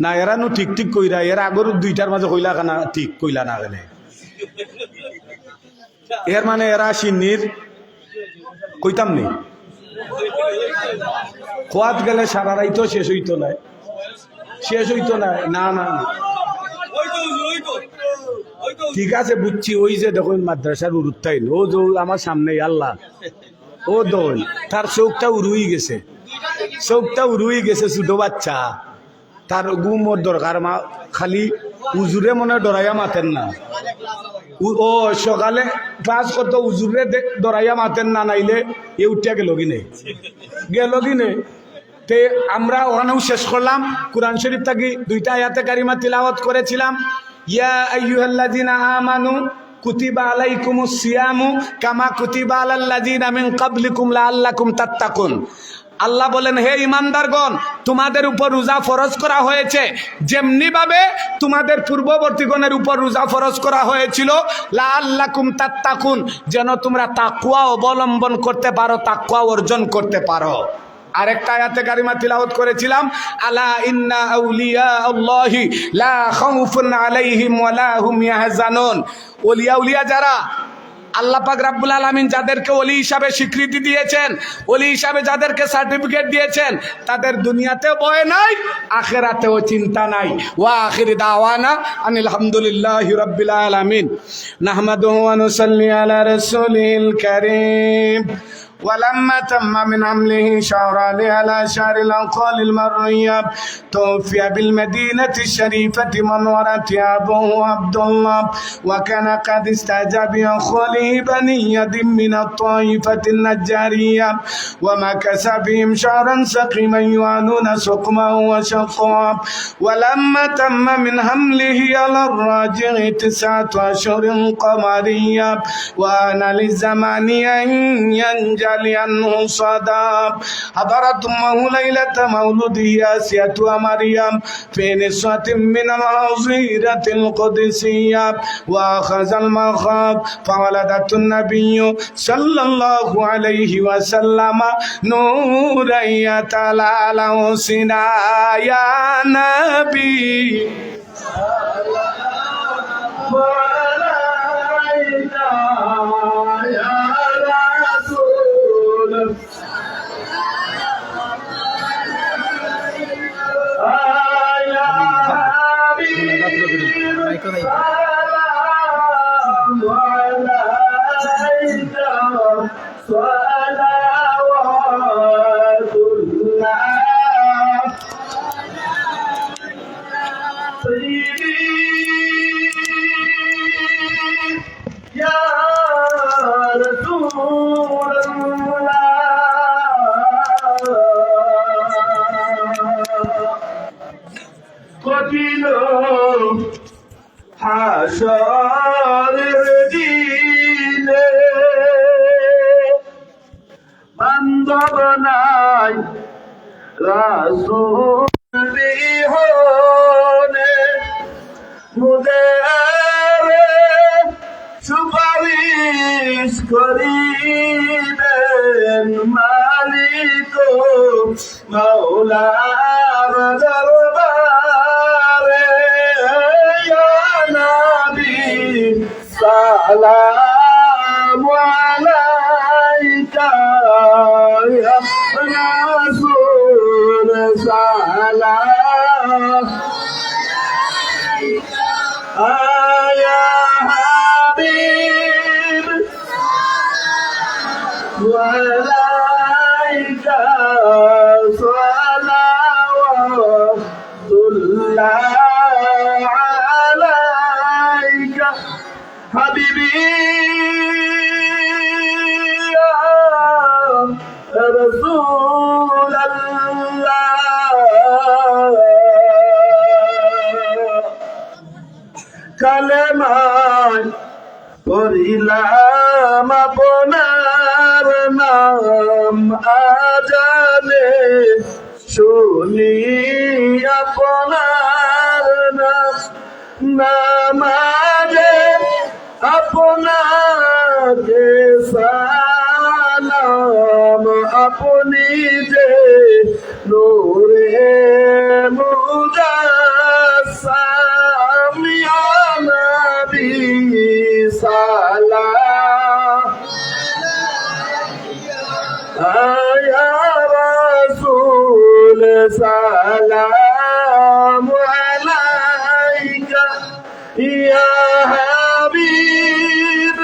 S1: না। এরা নো ঠিক ঠিক কইরা, এরা আগর দুইটার মাঝে কইলা কানা ঠিক কইলা না কেন? এর মানে এরা সিন্নির কইতাম নেই, খোয়াত গেলে সারা রাইতো শেষ হইতো না, শেষ হইতো না। না না ঠিক আছে, বুঝছি। ওই যে দেখুন মাদ্রাসার উরুত্তাইন, ও যে আমার সামনে আল্লাহ, ও দোল, তার চোখটা উড়ুই গেছে, চোখটা উড়ুই গেছে। ছোট বাচ্চা, তার গুমর দরকার, মা খালি উজুরে মনে ডরাইয়া মাতেন না। ও সকালে ক্লাস করতো, উজুরে ডরাইয়া মাতেন না, নাইলে এ উঠিয়া গেল কিনে, গেল কিনে। তে আমরা ওখানেও শেষ করলাম। কুরআন শরীফ থেকে দুইটা আয়াতে কারিমা তিলাওয়াত করেছিলাম। ইয়া আইয়ুহাল্লাযিনা আমানু কুতিবা আলাইকুমুস সিয়ামু কামা কুতিবা আলাল লাযিনা মিন ক্বাবলিকুম লাআল্লাকুম তাত্তাকুন। আল্লাহ বলেন, হে ইমানদারগণ, তোমাদের উপর রোজা ফরজ করা হয়েছে যেমনি ভাবে তোমাদের পূর্ববর্তীগণের উপর রোজা ফরজ করা হয়েছিল, লাআল্লাকুম তাত্তাকুন, যেন তোমরা তাকওয়া অবলম্বন করতে পারো, তাকওয়া অর্জন করতে পারো। আরেকটা আয়াতে কারিমা তিলাওয়াত করেছিলাম, আলা ইন্না আউলিয়া আল্লাহি লা খাউফুন আলাইহিম ওয়া লা হুম ইয়াহজানুন। ওলিয়া উলিয়া যারা, আল্লাহ পাক রাব্বুল আলামিন যাদেরকে ওলি হিসাবে স্বীকৃতি দিয়েছেন, ওলি হিসাবে যাদেরকে সার্টিফিকেট দিয়েছেন, তাদের দুনিয়াতেও ভয় নাই, আখিরাতেও চিন্তা নাই। ওয়া আখির দাওয়ানা আনিল হামদুলিল্লাহি রাব্বিল আলামিন। নাহমাদুহু ওয়া নুসাল্লি আলা রাসূলিল কারীম। ولما تم من حمله شهران على شهر الأنقال المرية توفي بالمدينة الشريفة منورة أبوه عبد الله، وكان قد استجاب بأخوله بني يد من الطائفة النجارية، ومكث بهم شهرا سقيما يعانون سقما وشقا. ولما تم من حمله على الراجع 9 أشهر قمرية، وأنا للزمان أن ينجح لأنه صدام. حضرت أمه ليلة مولده آسية ومريم في نسوة من العظيرة القدسية، وأخذ المخاض فولدت النبي صلى الله عليه وسلم نورا يتلألأ سنا يا نبي হাসরের দিনে বান্ধব নাই রাসূল বিহনে, মুদের সুপারিশ করিবেন মালিক মাওলার দরবারে। সালামু আলাইকা ইয়া রাসূল, সালাম কালেমায় পড়িলাম আপনার নাম, আজানে শুনি আপনার নাম, নামাজে আপনাকে সালাম, আপনি যে নূরে মুজাসসাম, ইয়া নবী সালাম, ইয়া রাসূল সালাম আলাইকা, ইয়া হাবিব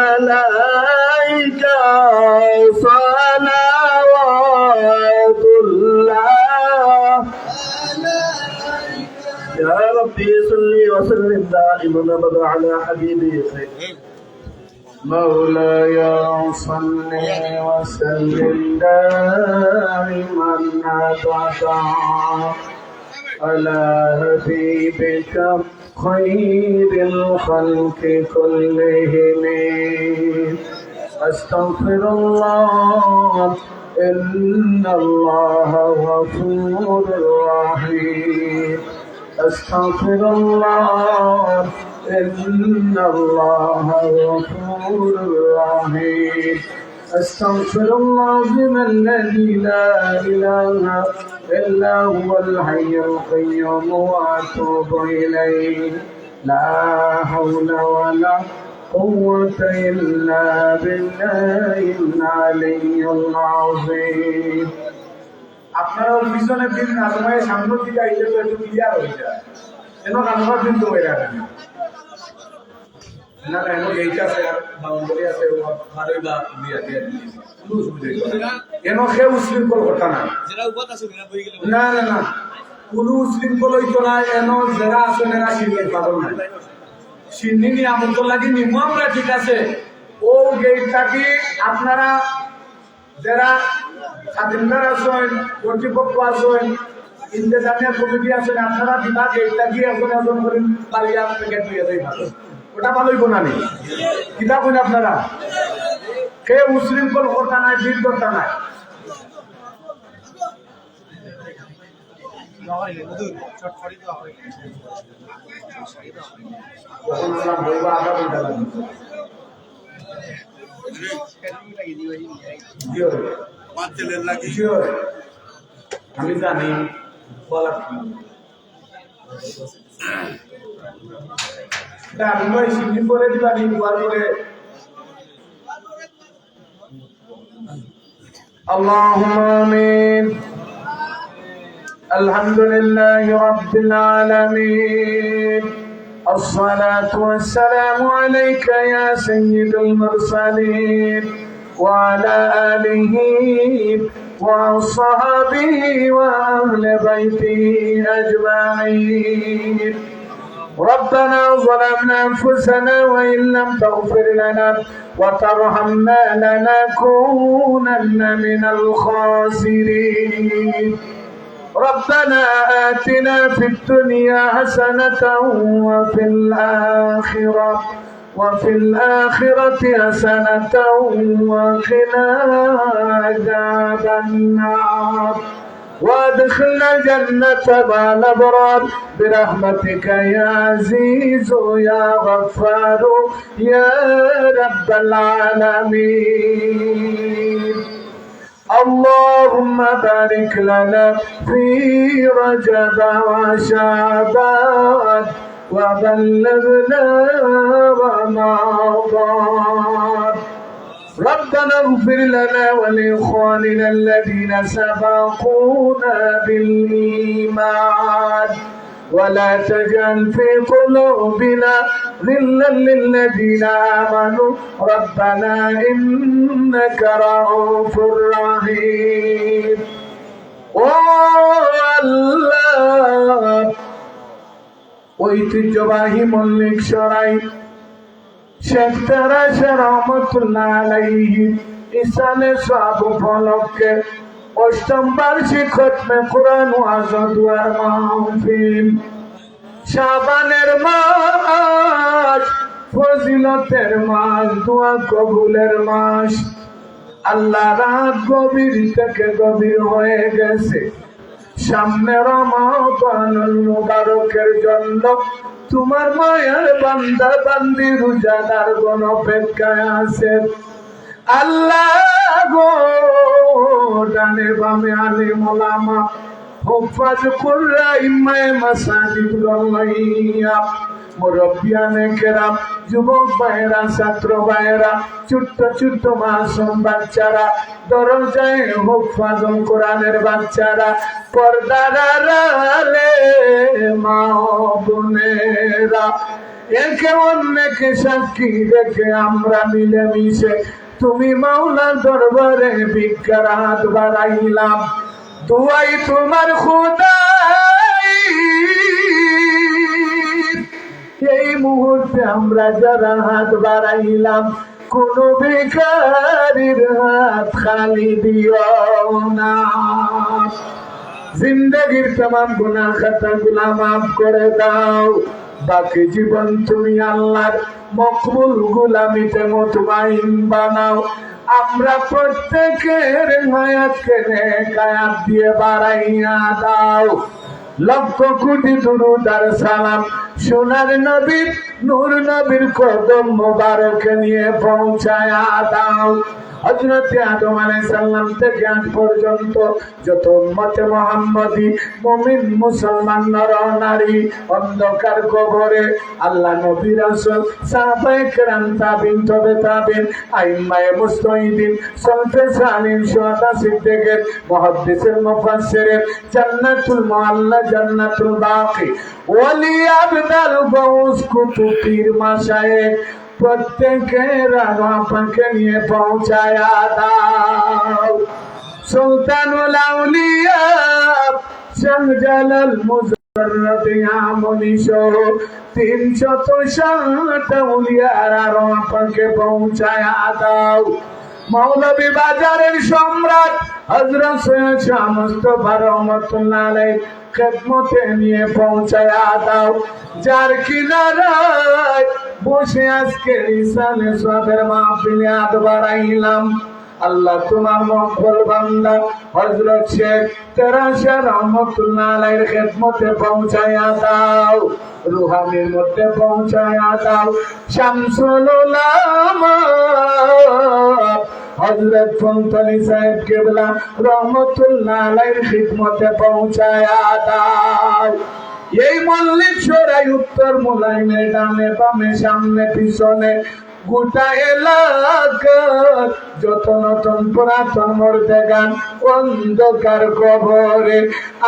S1: আলাইকা সালাওয়াতুল্লাহ। يا ربي صل وسلم دائما ابدا على حبيبك مولاي، صل وسلم دائما ابدا على حبيبك خير الخلق كلهم. استغفر الله إن الله غفور رحيم. استغفر الله إن الله غفور رحيم. استغفر الله الذي لا إله إلا هو الحي القيوم وأتوب إليه. لا حول ولا قوة إلا بالله العلي العظيم. আপনারা পিছনে দিন না সময় সামনের দিকে আইলে তো একটু ক্লিয়ার হয়ে যায়, এনো কানবার দিন তো হয়ে যাবে না, না এনো গেইট আছে বাউন্ডারি আছে ভালোই বা দিয়া দিয়া কোনো সুবিধা এনো কেউ উশৃঙ্খল কথা না, না না না কোনো উশৃঙ্খল হইতো না, এনো যারা আসেন এরা সিন্নির পাগল নাই, সিন্নি নিয়ে আমন্ত লাগি নিমু আমরা, ঠিক আছে। ও গেইটটাকে আপনারা যারা স্বাধীনতার আছেন, কর্তৃপক্ষ আছেন, ইন্তেজামিয়া কমিটি আছেন, আপনারা বিভাগ গেইটটা গিয়ে এখন এখন করেন পালিয়া প্যাকেট দিয়ে দেয় ভালো, ওটা ভালোই বোনা নেই কিতাব করেন আপনারা, কে উশৃঙ্খল কথা নাই, বীর কথা নাই। আমি জানি সিদ্ধি করে দিবানি করে اللهم آمين. الحمد لله رب العالمين. الصلاة والسلام عليك يا سيد المرسلين وعلى آله وصحبه وأهل بيته أجمعين. ربنا ظلمنا أنفسنا وإن لم تغفر لنا وترحمنا لنكونن من الخاسرين. ربنا آتنا في الدنيا حسنة وفي الآخرة حسنة وقنا عذاب النار وادخلنا جنة مع الأبرار برحمتك يا عزيز يا غفار يا رب العالمين. اللهم بارك لنا في رجب وشعبان وبلغنا رمضان. ربنا اغفر لنا ولإخواننا الذين سبقونا بالإيمان ولا تجعل في قلوبنا غلا للذين آمنوا ربنا إنك رؤوف رحيم. الله ঐতিহ্যবাহী মল্লিক সরাই শেখ তারাশ রহমতুল্লাহ আলাইহি ইসানে সব উপলক্ষে অষ্টম বার্ষিক খতমে কুরআন ওয়াজ দুয়ার মাহফিল শাবানের মাস, ফজিলতের মাস, দোয়া কবুলের মাস। আল্লাহ রাত গভীর থেকে গভীর হয়ে গেছে, সামনে রমাদানুল মুবারকের জন্য তোমার মায়ের বান্দা বান্দি রোজাদার গণ অপেক্ষায় আছে। আল্লাহ গো, ডানে বামে আলিম ওলামা, হুফাজ কুররা, ইমায়ে মাসাজিদ গলাইয়া, মুরব্বিয়ানে কেরাম, যুবক ভাইয়েরা, ছাত্র ভাইয়েরা, ছোট্ট ছোট্ট মাসুম বাচ্চারা, দরজায় হুফাজুল কোরআনের বাচ্চারা, পর্দার আড়ালে মা বোনেরা, একে অন্যকে সাক্ষী রেখে আমরা মিলেমিশে তুমি মাওলার দরবারে ভিক্ষার হাত বাড়াইলাম। দুয়াই তোমার খোদাই, এই মুহূর্তে আমরা যারা হাত বাড়াইলাম, কোন ভিখারির হাত খালি দিও না। জিন্দগির तमाम গুনাহ খাতা গুনাহ মাফ করে দাও। বাকি জীবন তুমি আল্লাহর মকবুল গোলামিতে মুতমাইন বানাও। আমরা প্রত্যেকের হায়াতকে নেক হায়াত দিয়ে বাড়াইয়া দাও। লক্ষ কোটি দুরূদ আর সালাম সোনার নবীর নূর নবীর কদম মোবারকে নিয়ে পৌঁছায়া দাও। হযরত আদম আলাইহিস সালাম থেকে আজ পর্যন্ত যত উম্মতে মুহাম্মদী মুমিন মুসলমান নর নারী অন্ধকার কবরে আল্লাহ নবী রাসূল সাহাবায়ে কেরাম তাবিন তবে তাবিন আইম্মায়ে মুজতাহিদিন সলফে সালিহিন শুহাদা সিদ্দিকিন মুহাদ্দিসিন মুফাসসিরিন জান্নাতুল মুআল্লা জান্নাতুল বাকি ওলি আবদাল গৌস কুতুব পীর মাশায়েখ প্রত্যেকের আপনাকে নিয়ে পৌঁছায়া দাও। সুলতানুল আউলিয়া শাহজালাল মুজাররদিয়া মনীষহ 360 আউলিয়ার আপনাকে পৌঁছায়া দাও। মৌলভী বাজারের সম্রাট হযরত সৈয়দ শাহ মুস্তাফা রহমাতুল্লাহ আলাইহি খেদমতে নিয়ে পৌঁছায়া দাও। যার কিনারায় বসে আজকে রিসালে সবের মাহফিলে হাত বাড়াইলাম, আল্লাহ তোমার মকবুল বান্দা হযরত শেখ তেরাশা রহমাতুল্লাহ আলাইহির খেদমতে পৌঁছায়া দাও। রুহানির মধ্যে পৌঁছায়া দাও। শামসুল উলামা হযরত ফুলতলি সাহেব কেবলা রহমাতুল্লাহ আলাইহির খিদমতে পৌঁছায়া দাও। এই মল্লিক সরাই উত্তর মুলাইমে ডানে বামে সামনে পিছনে গোটা এলাকার যত নতুন পুরাতন মুর্দেগান অন্ধকার কবরে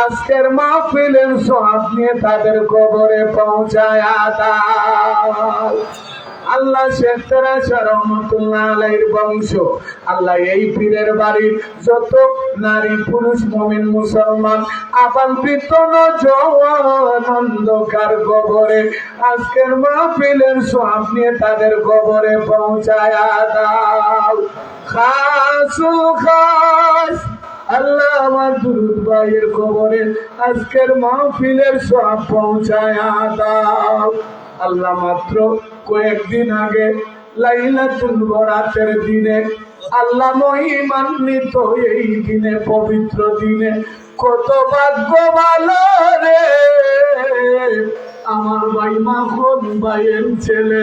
S1: আজকের মাহফিলের সওয়াব নিয়ে তাদের কবরে পৌঁছায়া দাও। আল্লাহ শেখ তেরাশা রহমাতুল্লাহ আলাইহির বংশ, আল্লাহ এই পীরের বাড়ির যত নারী পুরুষ মুমিন মুসলমান আবাল বৃদ্ধ জওয়ান অন্ধকার কবরে আজকের মাহফিলের সওয়াব নিয়ে তাদের কবরে পৌঁছায়া দাও। খাসুল খাস আল্লাহ আমার দুরুদ ভাইয়ের কবরে আজকের মাহফিলের সওয়াব পৌঁছায়া দাও। আল্লাহ মাত্র কয়েকদিন আগে লাইলাতুল বরাতের দিনে আল্লাহ মহিমান্বিত এই দিনে পবিত্র দিনে কত ভাগ্য ভালো রে আমার ভাই মাখন ভাইয়ের ছেলে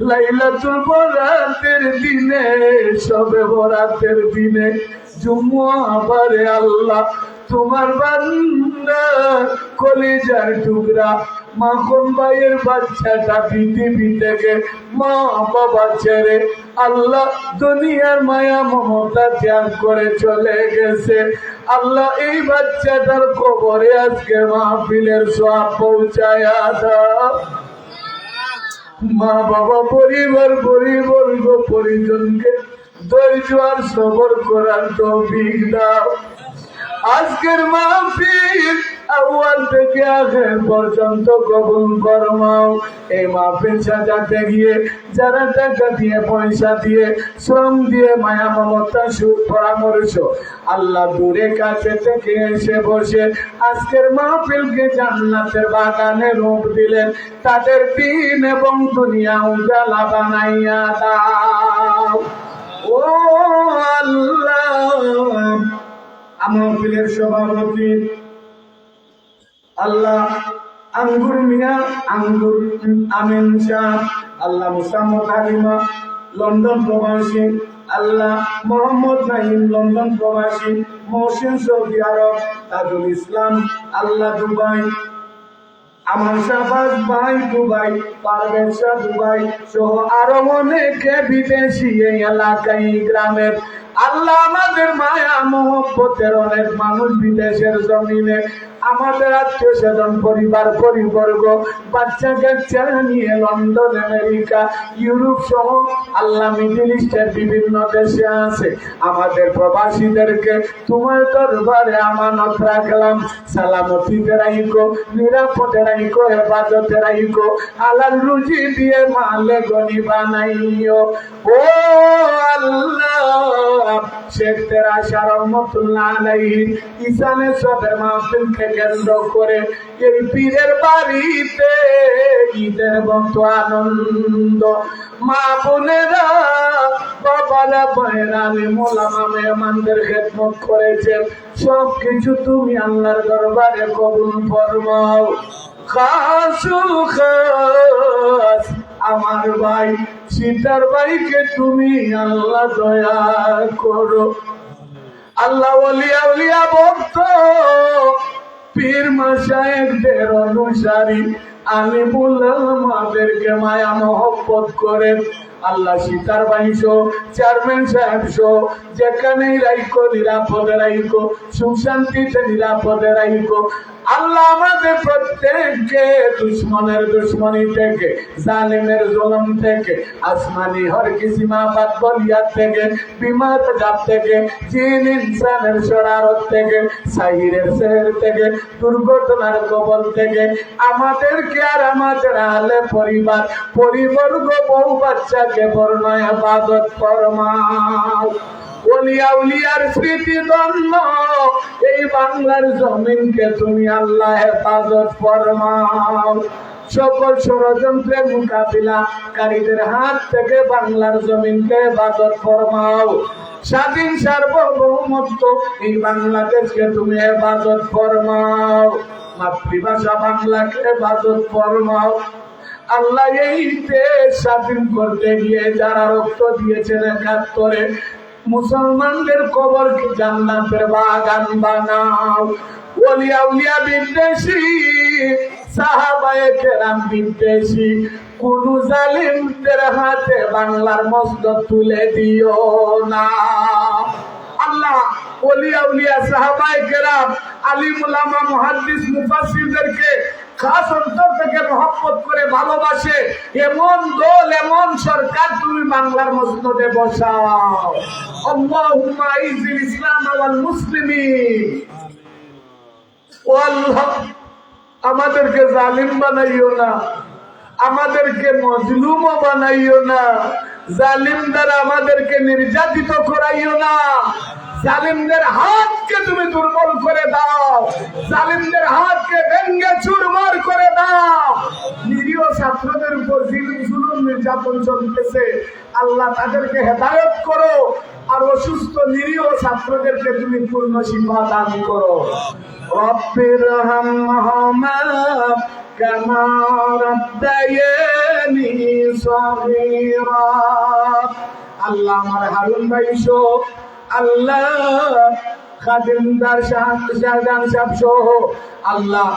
S1: লাইলাতুল বরাতের দিনে সবে বরাতের দিনে জুমুয়া বারে আল্লাহ তোমার বান্দা কলিজার টুকরা মাখন ভাইয়ের বাচ্চাটা পৃথিবী থেকে মা বাবা ছেড়ে আল্লাহ দুনিয়ার মায়া মমতা ত্যাগ করে চলে গেছে। আল্লাহ এই বাচ্চাটার কবরে আজকে মাহফিলের সওয়াব পৌঁছায়া দাও। মা বাবা পরিবার পরিবর্গ পরিজনকে ধৈর্য আর সবর করার তৌফিক দাও। আজকের মাহফিল আউয়াল থেকে থেকে আখের পর্যন্ত কবুল ফরমাও। এই মাহফিল সাজাতে গিয়ে যারা টাকা দিয়ে, পয়সা দিয়ে, শ্রম দিয়ে, মায়া মমতা, সুখ পরামর্শ, আল্লাহ দূরে কাছে থেকে এসে বসে আজকের মাহফিলকে জান্নাতের বাগানে রূপ দিলেন, তাদের দিন এবং দুনিয়া উজালা বানাইয়া দাও। ও আল্লাহ, মাহফিলের সভাপতি আল্লাহ আঙ্গুর মিয়া, আঙ্গুর আমিন শাহ, আল্লাহ মুসাম্মদ হালিমা লন্ডন প্রবাসী, আল্লাহ মোহাম্মদ নাইম লন্ডন প্রবাসী, মহসিন সৌদি আরব, তাজুল ইসলাম আল্লাহ দুবাই, আমার শাহবাজ ভাই দুবাই, পারভেজ শাহ দুবাই সহ আরো অনেকে বিদেশি এই এলাকায় গ্রামের, আল্লাহ আমাদের মায়া মোহব্বতের অনেক মানুষ বিদেশের জমিনে, আমাদের আত্মীয় স্বজন, পরিবার পরিবর্গ, বাচ্চা কাচ্চা নিয়ে লন্ডন, আমেরিকা, ইউরোপ সহ আল্লাহ মিডল ইস্টের বিভিন্ন দেশে আছে, আমাদের প্রবাসীদেরকে তোমার দরবারে আমানত রাখলাম, সালামতিতে রাখো, নিরাপদে রাখো, হেফাজতে রাখো, হালাল রুজি দিয়ে মালে গনি বানাইও। ও আল্লাহ, শেখ তেরাশা রহমতুল্লাহ আলাইহি ইসানে সবের মাহফিলকে কেন্দ্র করে এই পীরের বাড়িতে ঈদের মতো আনন্দ, মা বোনেরা, বাবারা, ভাইয়েরা, মোলামা, মেহমানদের খেদমত করেছেন, সবকিছু তুমি আল্লাহর দরবারে কবুল ফরমাও। খাসুল খাস আমার ভাই সীতার ভাইকে তুমি আল্লাহ দয়া করো। আল্লাহ ওলিয়া ওলিয়া ভক্ত, পীর মাশায়েখদের অনুসারী, আলিমুল আমাদেরকে মায়া মহব্বত করেন, আল্লাহ সীতার ভাই সহ, চেয়ারম্যান সাহেব সহ যেখানেই রাইকো নিরাপদে রাইকো, সুখ শান্তিতে নিরাপদে রাইকো। আল্লাহ আমাদের প্রত্যেককে দুশ্মনের দুশ্মনী থেকে, জালিমের জুলুম থেকে, আসমানি হর কিসিমা বাদ বলিয়াত থেকে, বিমার জাত থেকে, জিন ইনসানের শরারত থেকে, সাহিরের সেহের থেকে, দুর্ঘটনার কবল থেকে আমাদেরকে আর আমাদের আহলে পরিবার, পরিবর্গ, বউ বাচ্চাকে বর্ণয় হেফাজত ফরমাও। ওলিয়া উলিয়ার স্মৃতি ধন্য এই বাংলার জমিনকে তুমি আল্লাহ হেফাজত ফরমাও। সকল ষড়যন্ত্রের মোকাবিলাকারীদের হাত থেকে বাংলার জমিনকে হেফাজত ফরমাও। স্বাধীন সার্বভৌমত্ব এই বাংলাদেশকে তুমি হেফাজত ফরমাও। মাতৃভাষা বাংলাকে হেফাজত ফরমাও। আল্লাহ এই দেশ স্বাধীন করতে গিয়ে যারা রক্ত দিয়েছেন একাত্তরে, মুসলমানদের কবরকে জান্নাতের বাগান বানাও। ওলিয়া উলিয়া বিদ্বেষী, সাহাবায়ে কেরাম বিদ্বেষী, কোন জালিমদের হাতে বাংলার মসনদ তুলে দিও না। আল্লাহ ওলিয়া উলিয়া, সাহাবায়ে কেরাম, আলিম উলামা, মুহাদ্দিস, মুফাসসিরদেরকে খাস অন্তর থেকে মহব্বত করে ভালোবাসে এমন দল, এমন সরকার তুমি বাংলার মসনদে বসাও। আল্লাহুম্মা আইজিল ইসলাম ওয়াল মুসলিমিন। ও আল্লাহ, আমাদেরকে জালিম বানাইও না, আমাদেরকে মজলুম বানাইও না, জালিম দ্বারা আমাদেরকে নির্যাতিত করাইও না। জালিমদের হাতকে তুমি দুর্বল করে দাও, জালিমদের হাতকে ভেঙ্গে চুরমার করে দাও। নিরীহ ছাত্রদের উপর জুলুম নির্যাতন চলতেছে, আল্লাহ তাদেরকে হেদায়েত করো, আর অসুস্থ নিরীহ ছাত্রদেরকে তুমি পূর্ণ শিফা দান করো। রব্বির হামহুমা কামা রাব্বায়ানি সগীরা। আল্লাহ আমার হারুন ভাই সহ, আল্লাহ খাদিমদার শাহজাহান সাহেব সহ, আল্লাহ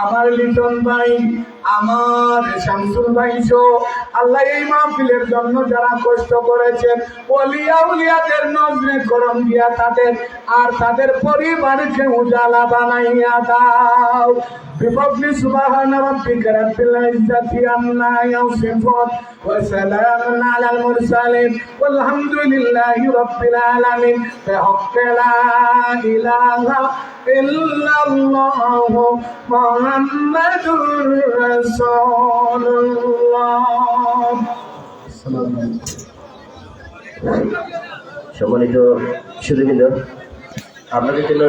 S1: আমার লিটন ভাই, আমার শামসুল ভাই সহ, আল্লাহ এই মাহফিলের জন্য যারা কষ্ট করেছেন, ওলিয়া উলিয়াদের নজরে করম দিয়া তাদের আর তাদের পরিবারকে উজালা বানাইয়া দাও। بفضل سبحان ربك رب العزة عما يصفون وسلام على المرسلين والحمد لله رب العالمين بحق لا إله ইল্লাল্লাহু মুহাম্মাদুর রাসূলুল্লাহ।
S2: সম্মানিত সুধীবৃন্দ, আপনাদের জন্য